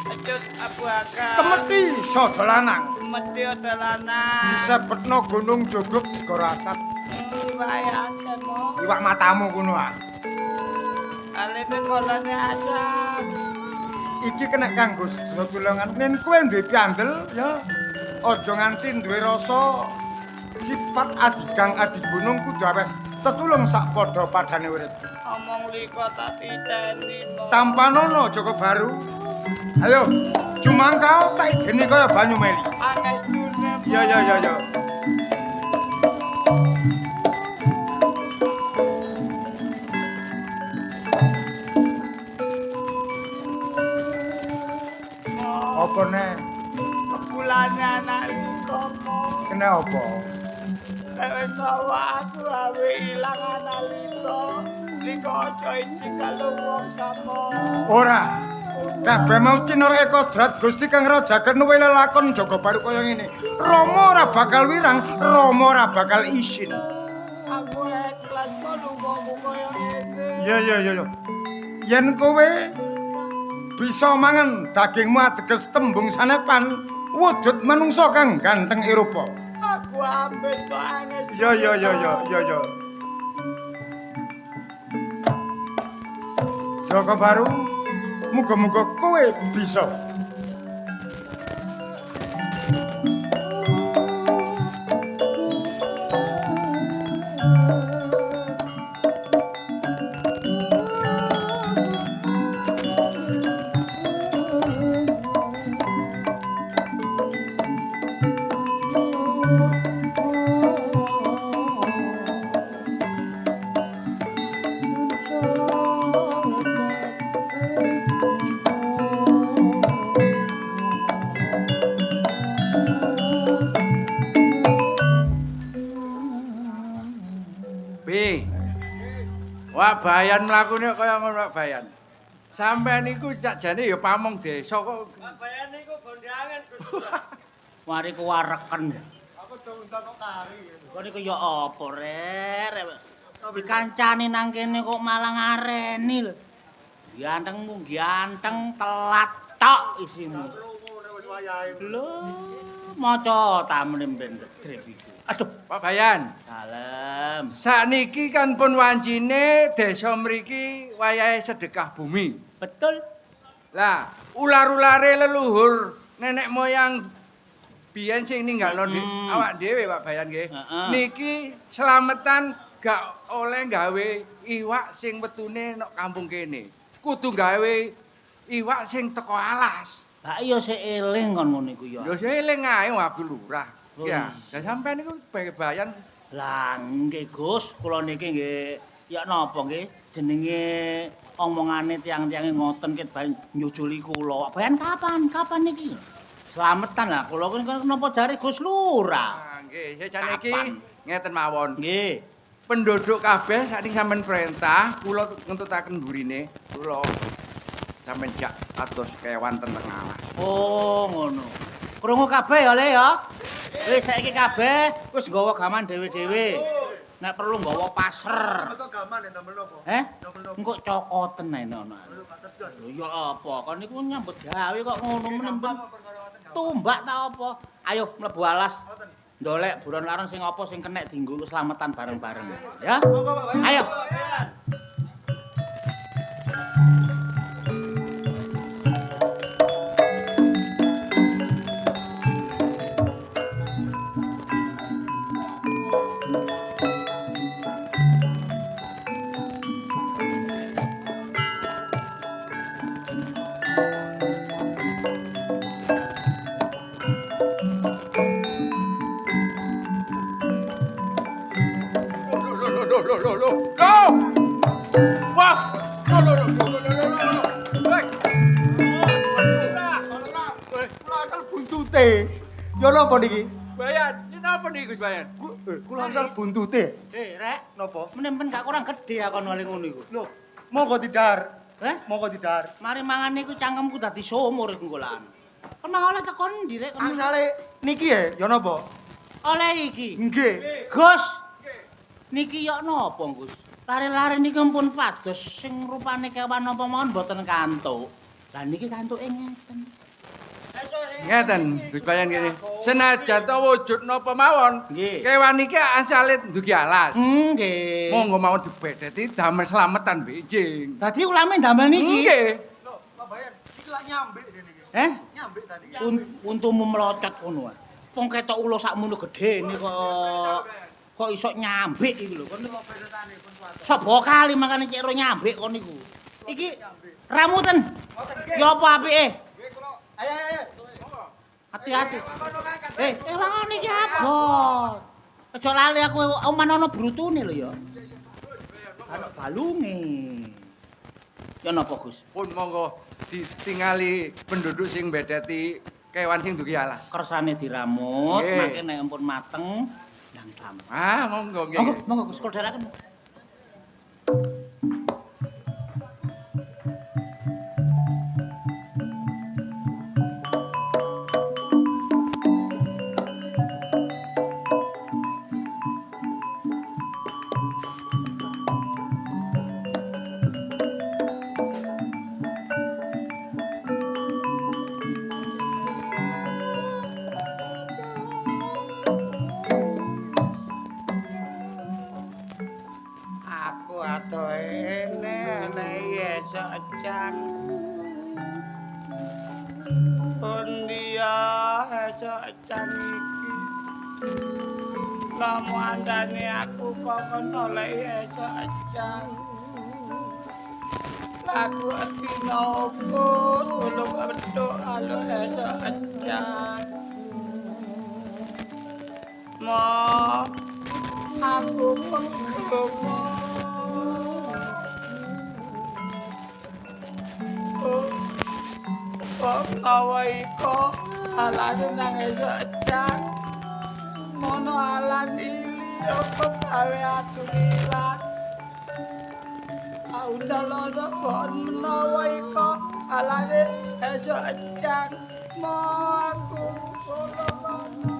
Pecut abu akar. Temeti sada lanang. Temeti dolanan. Disebutno Gunung Jogruk Segara Asat. Bayangkan mo. Iwak matamu kuno ah. Alene kolone aja. Iki kena kanggo sedaya tulungan. Nen kowe duwe piandel ya. Aja nganti duwe rasa sifat adigang adi gunung kudu awes tetulung sak padha-padane urip. Omong liko tak titeni mo. Tampanono Joko Baru. Ayo, jumangkau tak ideni kaya banyu meli. Akeh dune. Ya. Apa nek? Kepulane anak liko mo. Kena apa? Lewat bawa aku awe ilang anak liko. Liko ojo iji kalau wong samo. Ora. Kabeh mau cinara kodrat Gusti Kang Rajaken nuwe lelakon Joko Baru kaya ngene. Rama ora bakal wirang, Rama ora bakal isin. Aku ikhlas mo lungamu kaya ngene. Iya. Yen kowe bisa mangan dagingmu ateges tembung sanepan wujud manungsa kang ganteng Eropa. Aku ambil banget. Iya. Joko Baru, muga-muga kowe bisa. Wak Bayan mlakune kaya ngono Wak Bayan. Sampeyan niku sakjane ya pamong desa kok. Pak Bayan niku gondangan Gus. Mari ku wareken. Aku diundang kok kari. Kok niku ya apa rek wis. Dikancani nang kene kok malah ngareni lho. Gantengmu ganteng telat tok isimu. Krungune wis wayahe. Lho, maca tamene ben gedrep iku. Aduh, Pak Bayan. dalem. Sakniki kan pun wancine desa mriki wayahe sedekah bumi. Betul. Lah, ular-ulare leluhur nenek moyang biyen sing ninggalno awak dhewe Pak Bayan nggih. Niki slametan gak oleh gawe iwak sing wetune nek kampung kene. Kudu gawe iwak sing teko alas. Lah iya sik eling kon ngono iku ya. Lho sing eling ae aku lurah. Ya, dan sampean niku Bayan. Lah nggih Gus, kula niki nggih ya napa nggih jenenge omongane tiang-tiange ngoten ket bae nyujuli kula. Bayan kapan niki? Slametan lah kula napa jare Gus Lurah. Nah, nggih, sejane iki ngeten mawon. Nggih. Penduduk kabeh sakniki sampean perintah, kula ngentutaken mburine, kula sampean jak atus kewan ten tengah alas. Oh, ngono. Krungu kabeh ya Le ya. Wis saiki kabeh wis nggawa gaman dhewe-dhewe. Nek perlu nggawa pasar. Betul gaman ya ndamel napa? Engko cokoten ae ono. Lho ya apa? Kon niku nyambut gawe kok ngono menembang. Tumbak ta apa? Ayo mlebu alas. Ndolek buron laron sing apa sing kenek dienggo slametan bareng-bareng. Ya. Ayo. Loh. Wah. Loh. Kula asal buntute. Ya napa niki? Bayan, ini napa nih Gus Bayan? Kula asal buntute. Rek, Napa? men gak kurang gedhe akon wale ngono iku. Lho, monggo didar. Monggo didar. Mari mangan niku cangkemku dadi sumur iku kolan. Kon mangan oleh tekon ndi rek? Angsale niki ya napa? Oleh iki. Nggih. Gus. Niki ya napa, Gus? Lare-lare niki ampun pados sing rupane kewan napa mawon mboten kantuk. Lah niki kantuke ngeten. Ngeten Gus Bayan kene. Senajan to wujud napa mawon, kewan iki asale ndugi alas. Nggih. Monggo mawon dibedheti damel slametan benjing. Dadi ulame damel niki. Nggih. Lho, Pak Bayan, iki lak nyambik rene iki. Nyambik tadi. Untumu melocot ngono wae. Wong ketok ulo sakmono gedene kok iso nyambik iki lho. Kon niku bedane pun kuat. sapa kali makane cek ro nyambik kon niku. Iki ramuten. Ya apa apike? Nggih kula. Ayo. Hati-hati. Wangon iki apa? Aja lali aku oman ana brutune lho ya. Ana balunge. Ya napa Gus? Pun monggo ditingali penduduk sing bedheti kewan sing dugi alas. Kersane diramut, Nggih. mangke nek ampun mateng ndang slamet. Monggo nggih. Monggo Gus kula dherekaken. esok ejang. Pundi ya esok ejang iki. Lamu andane aku kok oleh esok ejang. Lagu dina opo tulung wedok alo esok ejang. Mo aku pegel mo. Kok awai kok alane nang esok ejang. Mono alan ili apa gawe aku liwat. Aundalono kok menawa iko alane esok ejang. Mo aku solo mana.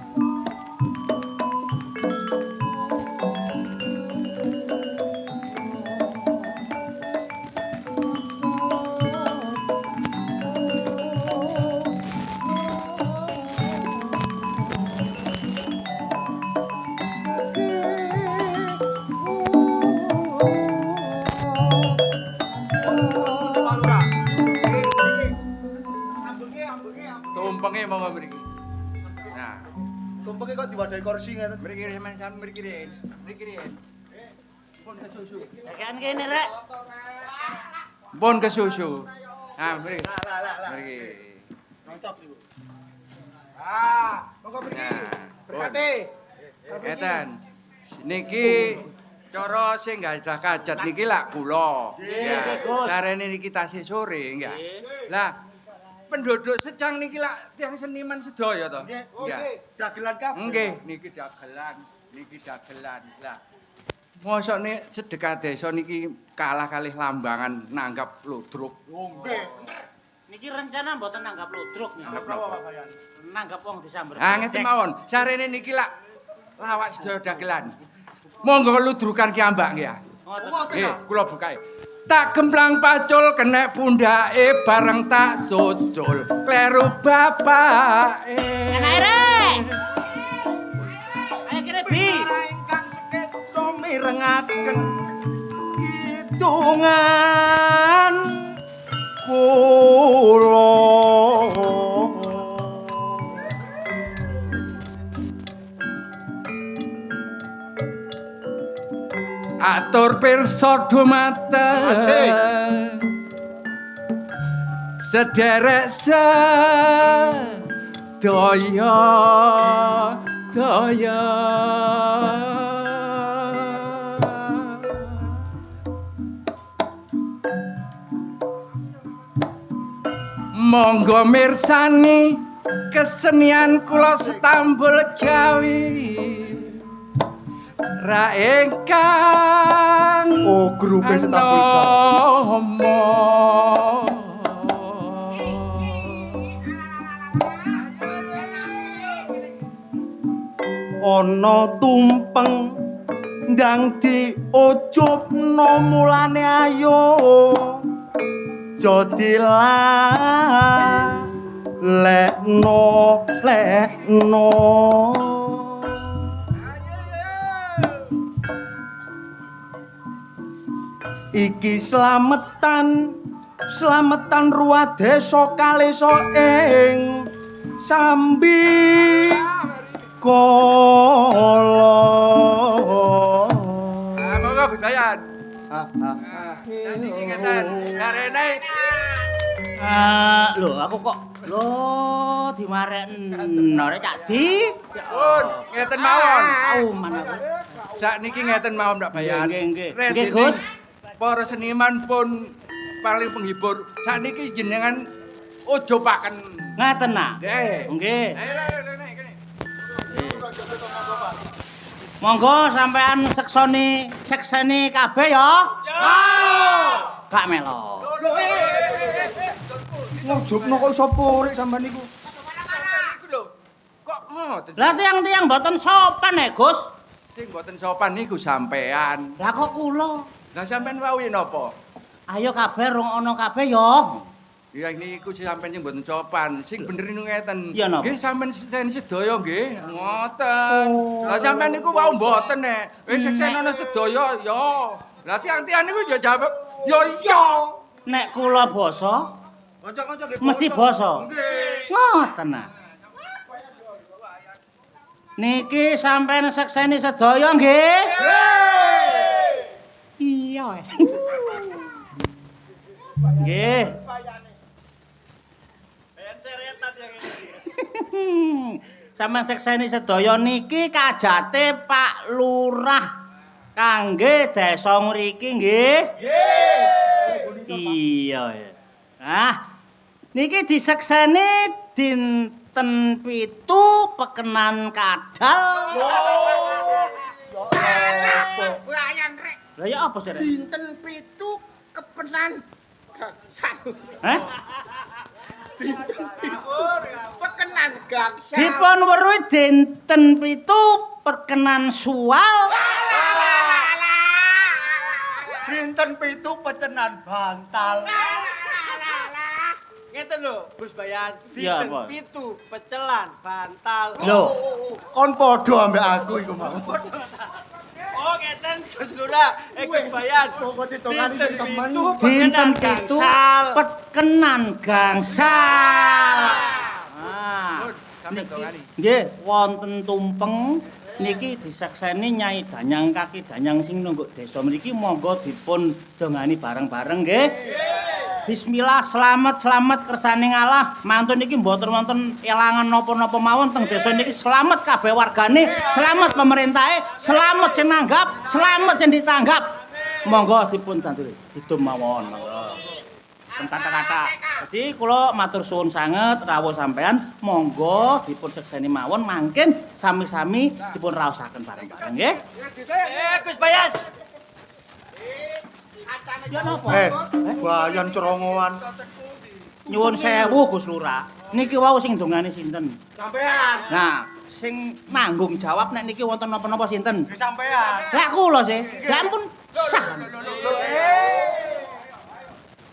Tumpenge monggo mriki. Nah, Tumpenge kok diwadahi kursi ngeten. mriki sampeyan mriki rin. Mriki rin. Pun kesusu. Kan kene rek. Pun kesusu. Nah, mriki. Lah. Mriki. Cocok niku. Monggo mriki. Berkati. Ngeten. Niki cara sing gadah kajat niki lak kula. Ya. Carane niki tasih sore enggak. Lah penduduk Secang niki lak tiyang seniman sedaya to. Nggih. Dagelan kabeh. Nggih, niki dagelan. Lah mosok nek sedekah desa niki kalah kalih lambangan nanggap ludruk. Nggih. Niki rencana mboten nanggap ludruk nih. Nanggap napa Pak Bayan? Nanggap wong disamber. Ah ngeten mawon. Sarene niki lak lawak sedaya dagelan. Monggo ludrukan ki ambak nggih ya. Nggih, kula bukae. Tak gemplang pacul kenek pundake bareng tak sucul kleru bapake. Enak rek. Ayo kene bi. Ingkang sekeca mirengaken kidungan kula. Atur pirsa dumateng sederek sedaya monggo mirsani kesenian kula setambul Jawi ra ingkang grupe setambul Jawi. Ana tumpeng ndang diujubno mulane ayo jodilah lekno iki slametan ruah desa kalesa ing sambi kala. Monggo Gus Bayan. Niki ngeten karene Lho aku kok dimarekno rek Cak Di. pun ngeten mawon. Auman aku. Sakniki ngeten mawon Mbak Bayan. Nggih. Nggih Gus. Para seniman pun paling penghibur. Sakniki jenengan ujupaken. Ngaten nah. Nggih. Nggih. Ayo kene. Monggo sampean sekseni kabeh ya. Ya. Gak melo. Ngujubno kok iso purik sampean niku. Iku lho. Kok ngoten? Lah tiang-tiang mboten sopan Gus. Sing mboten sopan niku sampean. Lah kok kula? Lah sampean wau yen napa? Ayo kabeh rungokno kabeh ya. Ya niku sampean sing mboten sopan. Sing bener niku ngeten. Iya, napa? Nggih sampean sedaya nggih. Ngoten. Lah sampean niku wau mboten nek. Wis seksenono sedaya ya. Lah tiang-tiang niku ya jawab ya iya. Nek kula basa Kanca-kanca nggih mesti basa. Nggih. Ngoten nah. Niki sampeyan sekseni sedaya nggih? Iya. Nggih. Bayan seretan yang ini. Sampeyan sekseni sedaya niki kajate Pak Lurah kangge desa mriki nggih? Nggih. Iya ya. Nah, niki disekseni dinten 7 pekenan kadal. Wayan rek. Lah ya apa sih rek? Dinten 7 kepenan gangsan. Hah? Pekenan gangsan. Dipun weruhi dinten 7 pekenan sual. Dinten 7 pecenan bantal. Ngeten lho, Gus Bayan. Iya, Dinten apa? 7 pecelan bantal. Lho, Kon padha ambek aku iku mau. Oh, ngeten Gus Lurah. Gus Bayan. Kok ditongani sing temen. dinten 7 pekenan gangsal. Ah. Sampe dongani. Nggih, wonten tumpeng niki disekseni Nyai Danyang Kaki Danyang sing nungguk desa mriki monggo dipun dongani bareng-bareng nggih. Bismillah, selamat kersane ngalah. Mantun niki mboten wonten elangan napa-napa mawon teng desa niki. Selamat kabeh wargane, selamat pemerintahe, selamat sing nanggap, selamat sing ditanggap. Monggo dipun danduri didum mawon. Kata-kata. Jadi kula matur suwun sanget rawuh sampean, monggo dipun sekseni mawon mangkin sami-sami dipun raosaken bareng-bareng nggih. Gus Bayan. Ya napa? Bayan cerongoan. Nyuwun sewu Gus Lurah. Niki wau sing dongane sinten? Sampean. Nah, sing nanggung jawab nek niki wonten napa-napa sinten? Sampean. Lah kula sih. Lah ampun sah.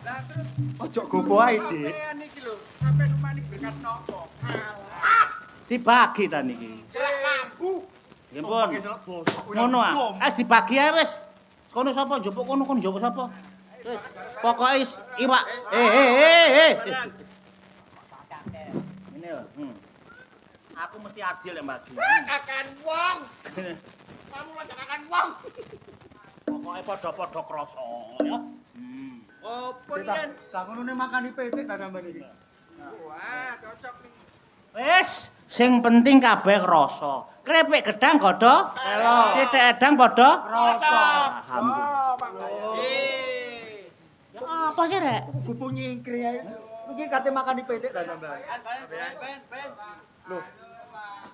Lah terus Ojo gopo ae, Dik. sampean iki lho, sampean umani berkat napa? Dibagi ta niki. Lampu. Nggih pun. Selak bosok. Ngono ah. Dibagi ae wis. Kono sapa njupuk kono kon njupuk sapa? Wis. Pokoke is iwak. Ini lho. Aku mesti adil ya, Mbak. Akan wong. Kamu lho akan wong. Pokoke padha-padha krasa ya. Opo yen? Tak ngono ne makani petik ta sampean iki. Wah, cocok nih. Wis, sing penting kabeh krasa. Krepek gedang godho telo. Titik edang padha Rasa. Alhamdulillah. Oh, Pak Bayan. Ya apa sih, Rek? Gopo nyingkri ae. Iki kate makani petik ta sampean. Ben. Lho,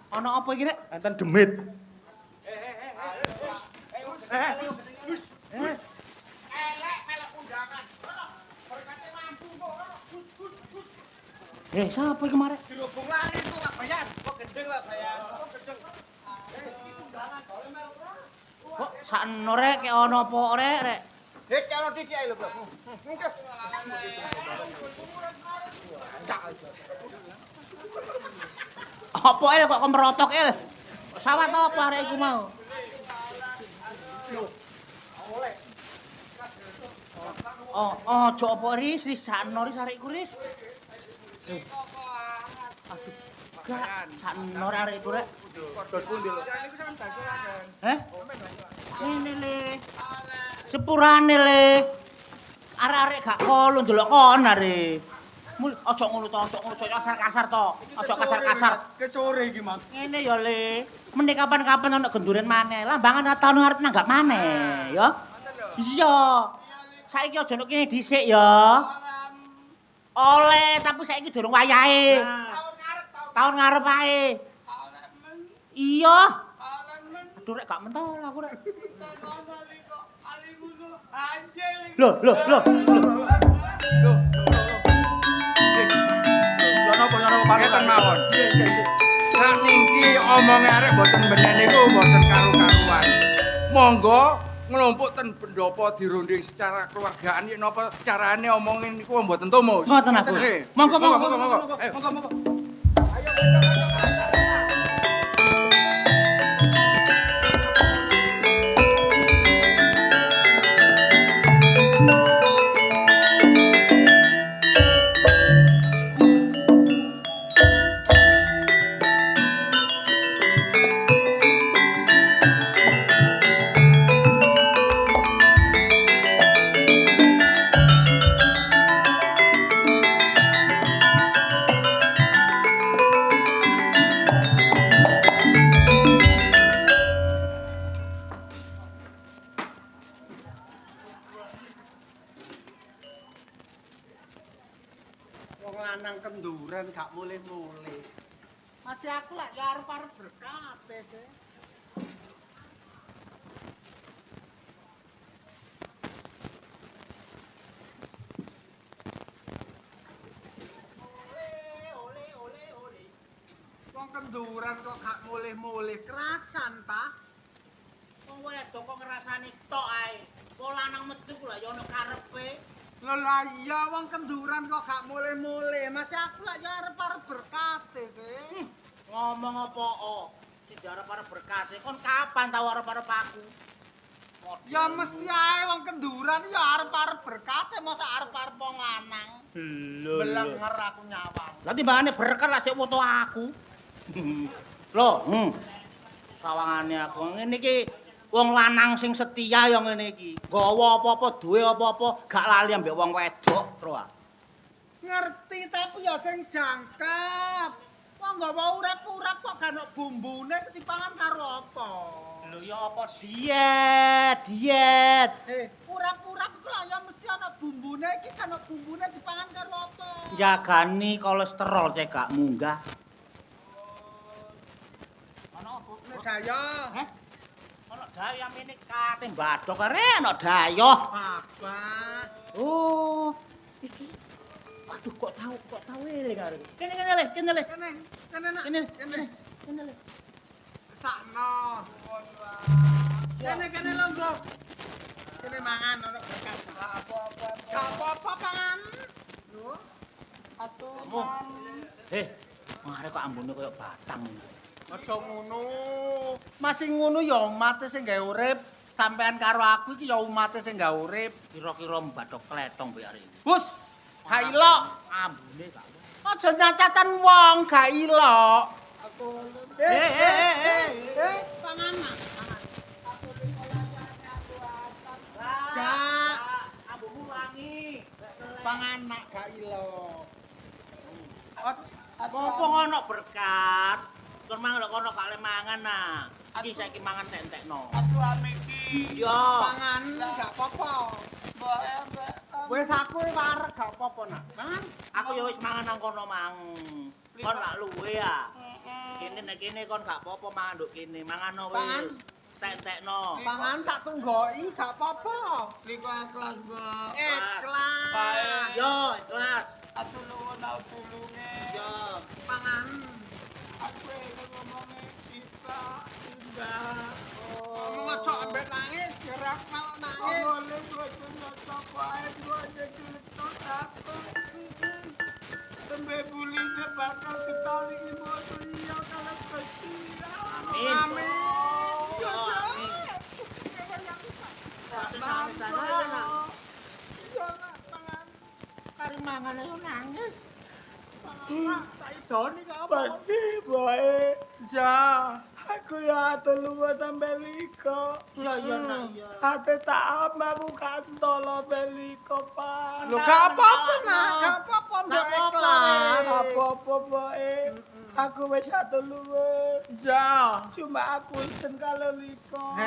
Ana apa iki, Rek? enten demit. Elek melok undangan. Berkate lampu kok ora gus. Sapa iki marek? Dirobong lali kok Pak Bayan. Kok gendeng Pak Bayan? Kok sakno rek kek ana apa rek, Rek? Kalau didik ae lho, Bro. Apa el kok kemerotok el? Sawat apa arek iku mau? Oh, aja apa ris sakno ris arek iku ris. Aduh. Gak sakno arek iku rek. Dos pundi lho? Heh? Ngene le. Sepurane le. Arek-arek gak kolu ndelok kon are. Mul aja ngono to, kasar-kasar to. Aja kasar-kasar. Ke sore iki, Mas. Ngene ya le. Mending kapan-kapan ana genduren maneh. Lambangan tahun ngarep nanggap maneh, ya. Iya. Saiki aja nek kene dhisik ya. Oleh, tapi saiki durung wayahe. Tahun ngarep ae. Iya. Aduh rek gak mentol aku rek. Loh. Ya napa Ngeten mawon. Sakniki omonge arek mboten benen niku mboten karu-karuan. Monggo nglumpuk ten pendopo dirunding secara keluargaan yen napa carane omongin niku mboten tumus. Ngoten aku. Monggo. Ayo. Monggo. lanang kenduran gak mulih-mulih. Masih aku lah ya arep-arep berkate sih. Wong kenduran kok gak mulih-mulih kerasan ta? Wong wedok kok ngrasani tok ae. Wong lanang metu ku lha ya ono karepe. Lho lah iya wong kenduran kok gak mulih-mulih. Masih aku lah ya arep-arep berkate sih. Ngomong apa sing arep-arep berkate kon kapan tau arep-arep aku? Ya mesti ae wong kenduran ya arep-arep berkate masa arep-arep wong lanang. Belenger aku nyawang. Lah timbangane berkat lah sik foto aku. Loh, sawangane aku ngene iki wong lanang sing setia ya ngene iki. Gawa apa-apa, duwe apa-apa, gak lali ambek wong wedok, Tro. Ngerti tapi ya sing jangkep. Wong gawa urip-urip kok gak ono bumbune ketipangan karo apa? Lho ya apa diet. Urip-urip iku lah ya mesti ono bumbune iki kan ono bumbune dipangan karo apa? Jagani kolesterol cek gak munggah. Ono apa? Daya. Heh? Ono daya mene kate mbadok are ono daya. Abah. Oh, iki. Waduh kok tahu eling arek. Kene nak. Kene le. Sakno. Kene longgo. Kene mangan ono berkat. Gak apa-apa pangan. Lho. Atuh. Arek kok ambune koyo batang. Aja ngono. Masih ngono ya umate sing gawe urip. Sampean karo aku iki ya umate sing gawe urip. Kira-kira mbadok kletong kowe arek. Hus, gak ilok. Ambune gak. Aja nyacatan wong gak ilok. Pangan. Gak. Ambumu wangi. Pangan nak gak ilok. Mumpung ono berkat. Kon mangan kono gak le mangan nah. Iki saiki mangan entekno. Aduh amiki. Yo. Pangan gak apa-apa. Wis aku wareg gak apa-apa nak. Mangan. Aku ya wis mangan nang kono mang. Kon lak luwe ya. Kene nek kene kon gak apa-apa mangan nduk kene. Mangano wis. Entekno. Pangan tak tunggoki gak apa-apa. Liko ikhlas, Mbak. Ikhlas. Yo, ikhlas. Atur nuwun aku tulunge. Yo. Pangan. Aku ngomongnya Sita, Indah. Ngomong aja ambek nangis, gerak mau nangis. Boleh boten nyocok wae duane diletok aku. Tembe buline bakal ditalingi motor iya kalau kecil. Amin. Yo, amin. Kari mangan ayo nangis. Tak idoni kok apa? Pagi boe. Ya, aku ya telu tambah liko. Iya iya nak iya. Ate tak amaku kantolo beliko Pak. Lho gak apa-apa nak, gak apa-apa mbok ikhlas. Apa-apa boe. Aku wis telu. Ya. Cuma aku isen kalau liko.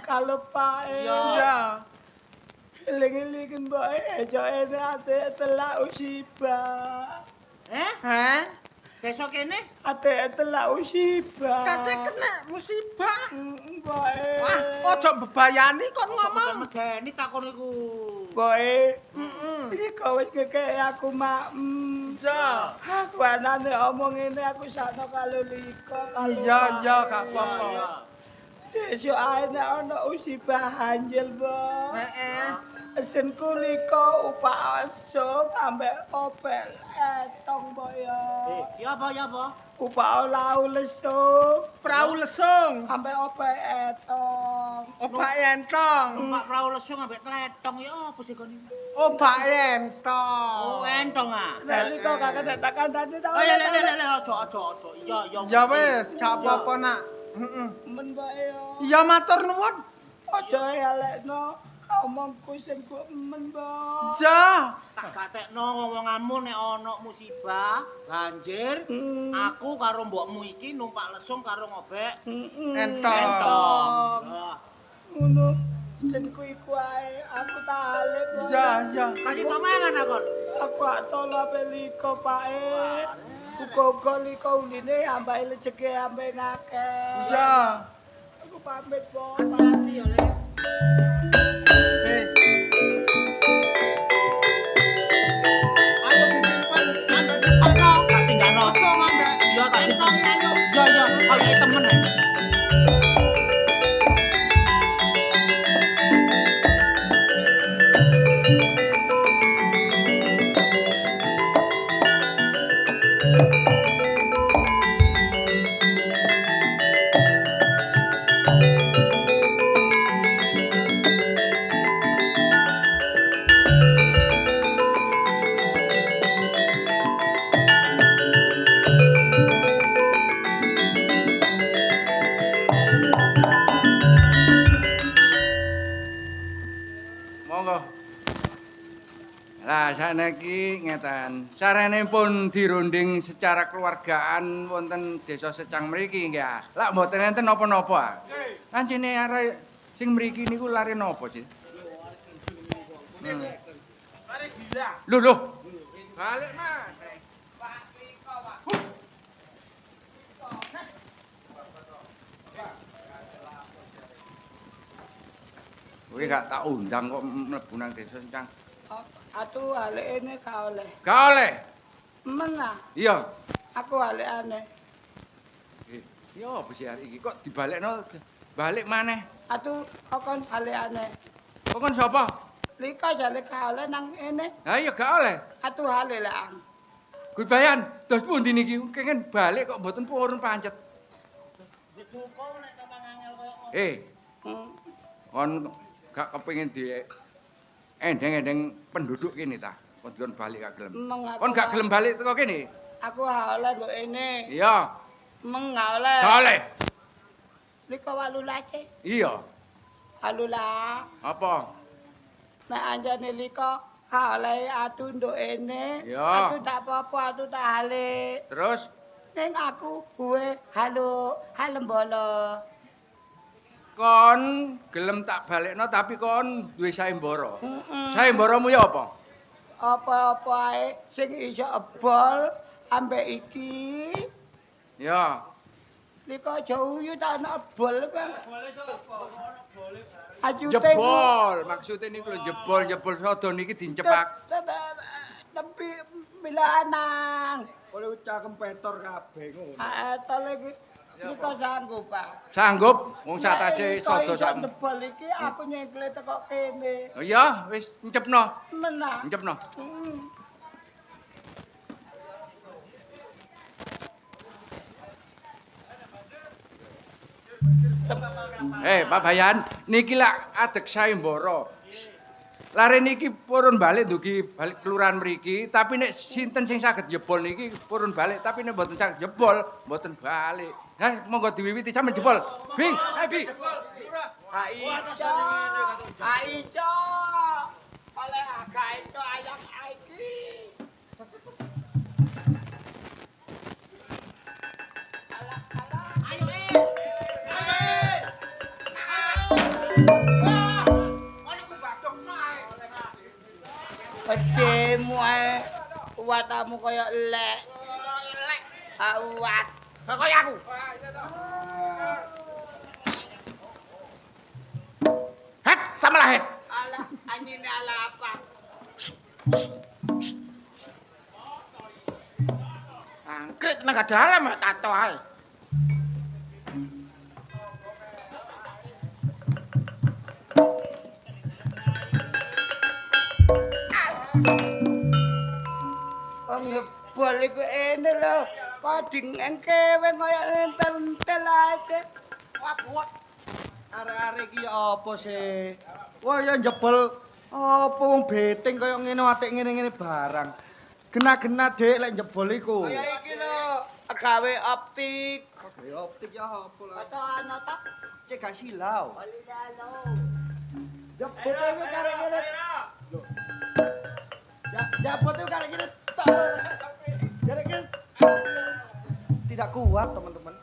Kalau Pak. ya. Eling-elingen boe aja ene ate telak usibah. Besok kene Ate telak usibah. Kate kena musibah. Boe. Wah, ojo bebayani kon ngomong. medeni takon iku. Boe. Iki kok wis kekek aku mak. Ja. Aku anane omong ngene aku sakno kalau liko. Iya iya gak apa-apa. Besok ae nek ana usibah anjel, Bo. Esinku liko upak aso ambek opel etong boyo. Ya apa? Upak lau lesung. Prau lesung. Ambek opel etong. Obak entong. Numpak perahu lesung ambek tletong ya apa sih kon iki? Obak entong. Oh, entong ah. Nek liko gak kena tekan tadi tau. Oh ya aja. Iya. Ya wis, gak apa-apa nak. Men boyo. Iya matur nuwun. Aja elekno. Omongku sing ku emen, Bo. Ja. Tak gatekno ngomonganmu nek ana musibah, banjir, aku karo mbokmu iki numpak lesung karo ngobek Entong. Ngono. Jenengku iku ae, aku tak alep. Ja. Kasih kok mangan akon. Aku atol ape liko pae. Uga-uga liko uline ambake lejeke ampe ngakeh. Iya. Aku pamit, Po. Hati-hati ya, Le. Ayo disimpen, ambek dipano. Tak singgahno. Langsung ambek. Iya, tak simpen. Ayo. Iya, kaya temen ae. Monggo. Lah sakniki ngeten. Sarenipun dirunding secara keluargaan wonten Desa Secang mriki nggih. Lak mboten enten napa-napa. Kancene arek sing mriki niku lare napa sih? Mari gila. Lho. Balik maneh. Pak Liko, Pak. Kowe gak tak undang kok mlebu nang Desa Secang. Atuh alekene ka oleh. Gak oleh. Menah. Iya. Aku alekane. Ya apa sih hari iki kok dibalekno balik maneh. Atuh kokon alekane. Kok kon sapa? Liko jale ka oleh nang ene. Ha iya gak oleh. Atuh hale lang. Kuwi bayan, dos pundi niki? Kengen balik kok mboten purun pancet. Didukung nek tamang angel koyo Kon gak kepengin di endeng-endeng penduduk kene ta. Kon balik gak gelem. Kon gak gelem balik teko kene? Aku oleh nggo ene. Iya. Meng oleh. Gak oleh. Liko walulake. Iya. Alula. Apa? Nek anjane liko oleh atuh nduk ene. Iya. Atuh tak apa-apa, atuh tak hale. Terus Ning aku kuwe halo, halembolo. kon gelem tak balekno tapi kon duwe sayembara. Sayembaramu ya apa? Apa-apa ae sing iso ebol ambek iki. Ya. Liko jauh tak ana ebol, Bang. Ajute Jebol, maksudnya niku lho jebol sodo niki dincepak. Tapi bila anang. Oleh ucakem petor kabeh ngono. Tol iki liko sanggup, Pak. Sanggup wong satase sodo sak. Jebol iki aku nyengkle teko kene. Oh iya, wis encepno. Menah. Encepno. Pak Bayan, niki lak adeg sayembara. Lare niki purun balik dugi balik kelurahan mriki, tapi nek sinten sing saged jebol niki purun balik, tapi nek mboten saged jebol, mboten balik. Heh, monggo diwiwiti sampean jebol. Bi, Bi. Aico. Aico. Oleh agak itu ayam iki. Pedemu ae. Kuwatamu kaya elek. Elek. Awat. Kaya aku. Het, samalah het. Alah, anjine ala apa? Angkrit tenaga dalam tato ae. Wong ngebol iku ene lho. Kok dingengke weng kaya entel-entel aja. Wah, buat. Arek-arek iki apa sih? Wah, ya jebol apa wong beting kaya ngene atik ngene-ngene barang. Gena-gena Dik lek jebol iku. Kaya iki lho, gawe optik. Gawe optik ya apa lah. Atau ana ta? Cek gak silau. Oli dalo. Jebol iku karek ngene. Lho. Jebol iku karek ngene. Karek ngene. Tidak kuat, teman-teman.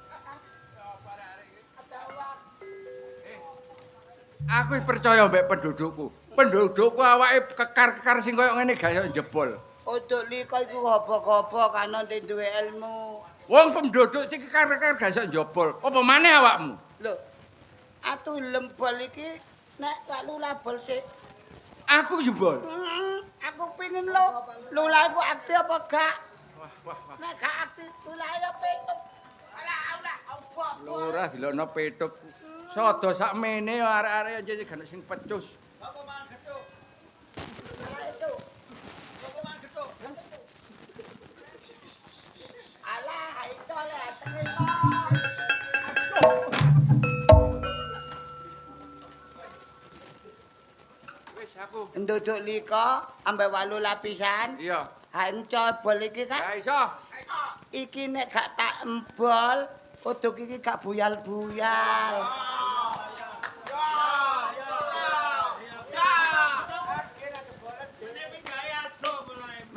Aku percaya mbek pendudukku. Pendudukku awake kekar-kekar sing koyo ngene gak iso jebol. Untuk liko iku gobo-gobo kana duwe ilmu. Wong penduduk sing kekar-kekar gak iso njobol. Apa maneh awakmu? Lho. Atu lembol iki nek Pak Lula bol sik. Aku jebol. Aku pengin Lula iku aktif apa gak? Wah. Nek gak aktif Lula ya petuk. Alah, opo. Lurah dilokno petuk. Sodo sakmene arek-arek aja gak sing pecus. Apa mangan gethuk? Alah, itu oleh tengok. Wis aku. Nduduk liko ambek 8 lapisan. Iya. Ha bol iki kan. Gak iso. Iki nek gak tak embol, uduk iki gak buyal-buyal.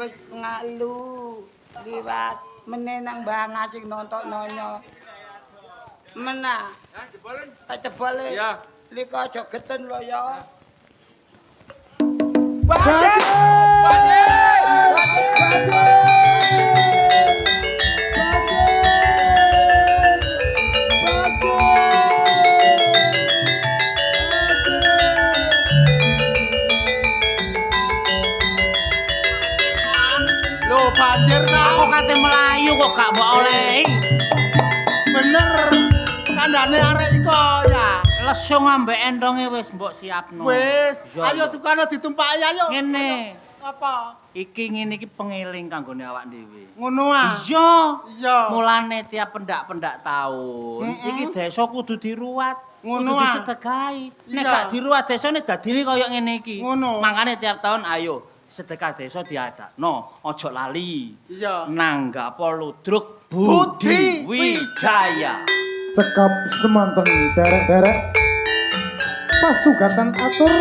Wis ngalu liwat menenang banget sing nonton nonyo. Menah. Hah, jebolen? Tak jebole. Iya. Liko aja geten lho ya. Lho banjir ta. Aku kate melayu kok gak mbok olehi. Bener. Kandhane arek iko ya. Lesung ambek endonge wis mbok siapno. Wis, Iya, ayo iya. tukane ditumpaki ayo. Ngene. Apa? Iki ngene iki pengeling kanggone awak dhewe. Ngono ah. Iya. Iya. Mulane tiap pendak-pendak taun, iki desa kudu diruat. Ngono kudu ah. disedekahi. Nek Iya. gak diruat desane dadine kaya ngene iki. Ngono. Makane tiap tahun ayo sedekah desa diadakno. Aja lali. Iya. Nanggapa ludruk Budi Budi Wijaya. Cekap semanten derek-derek pasugatan atur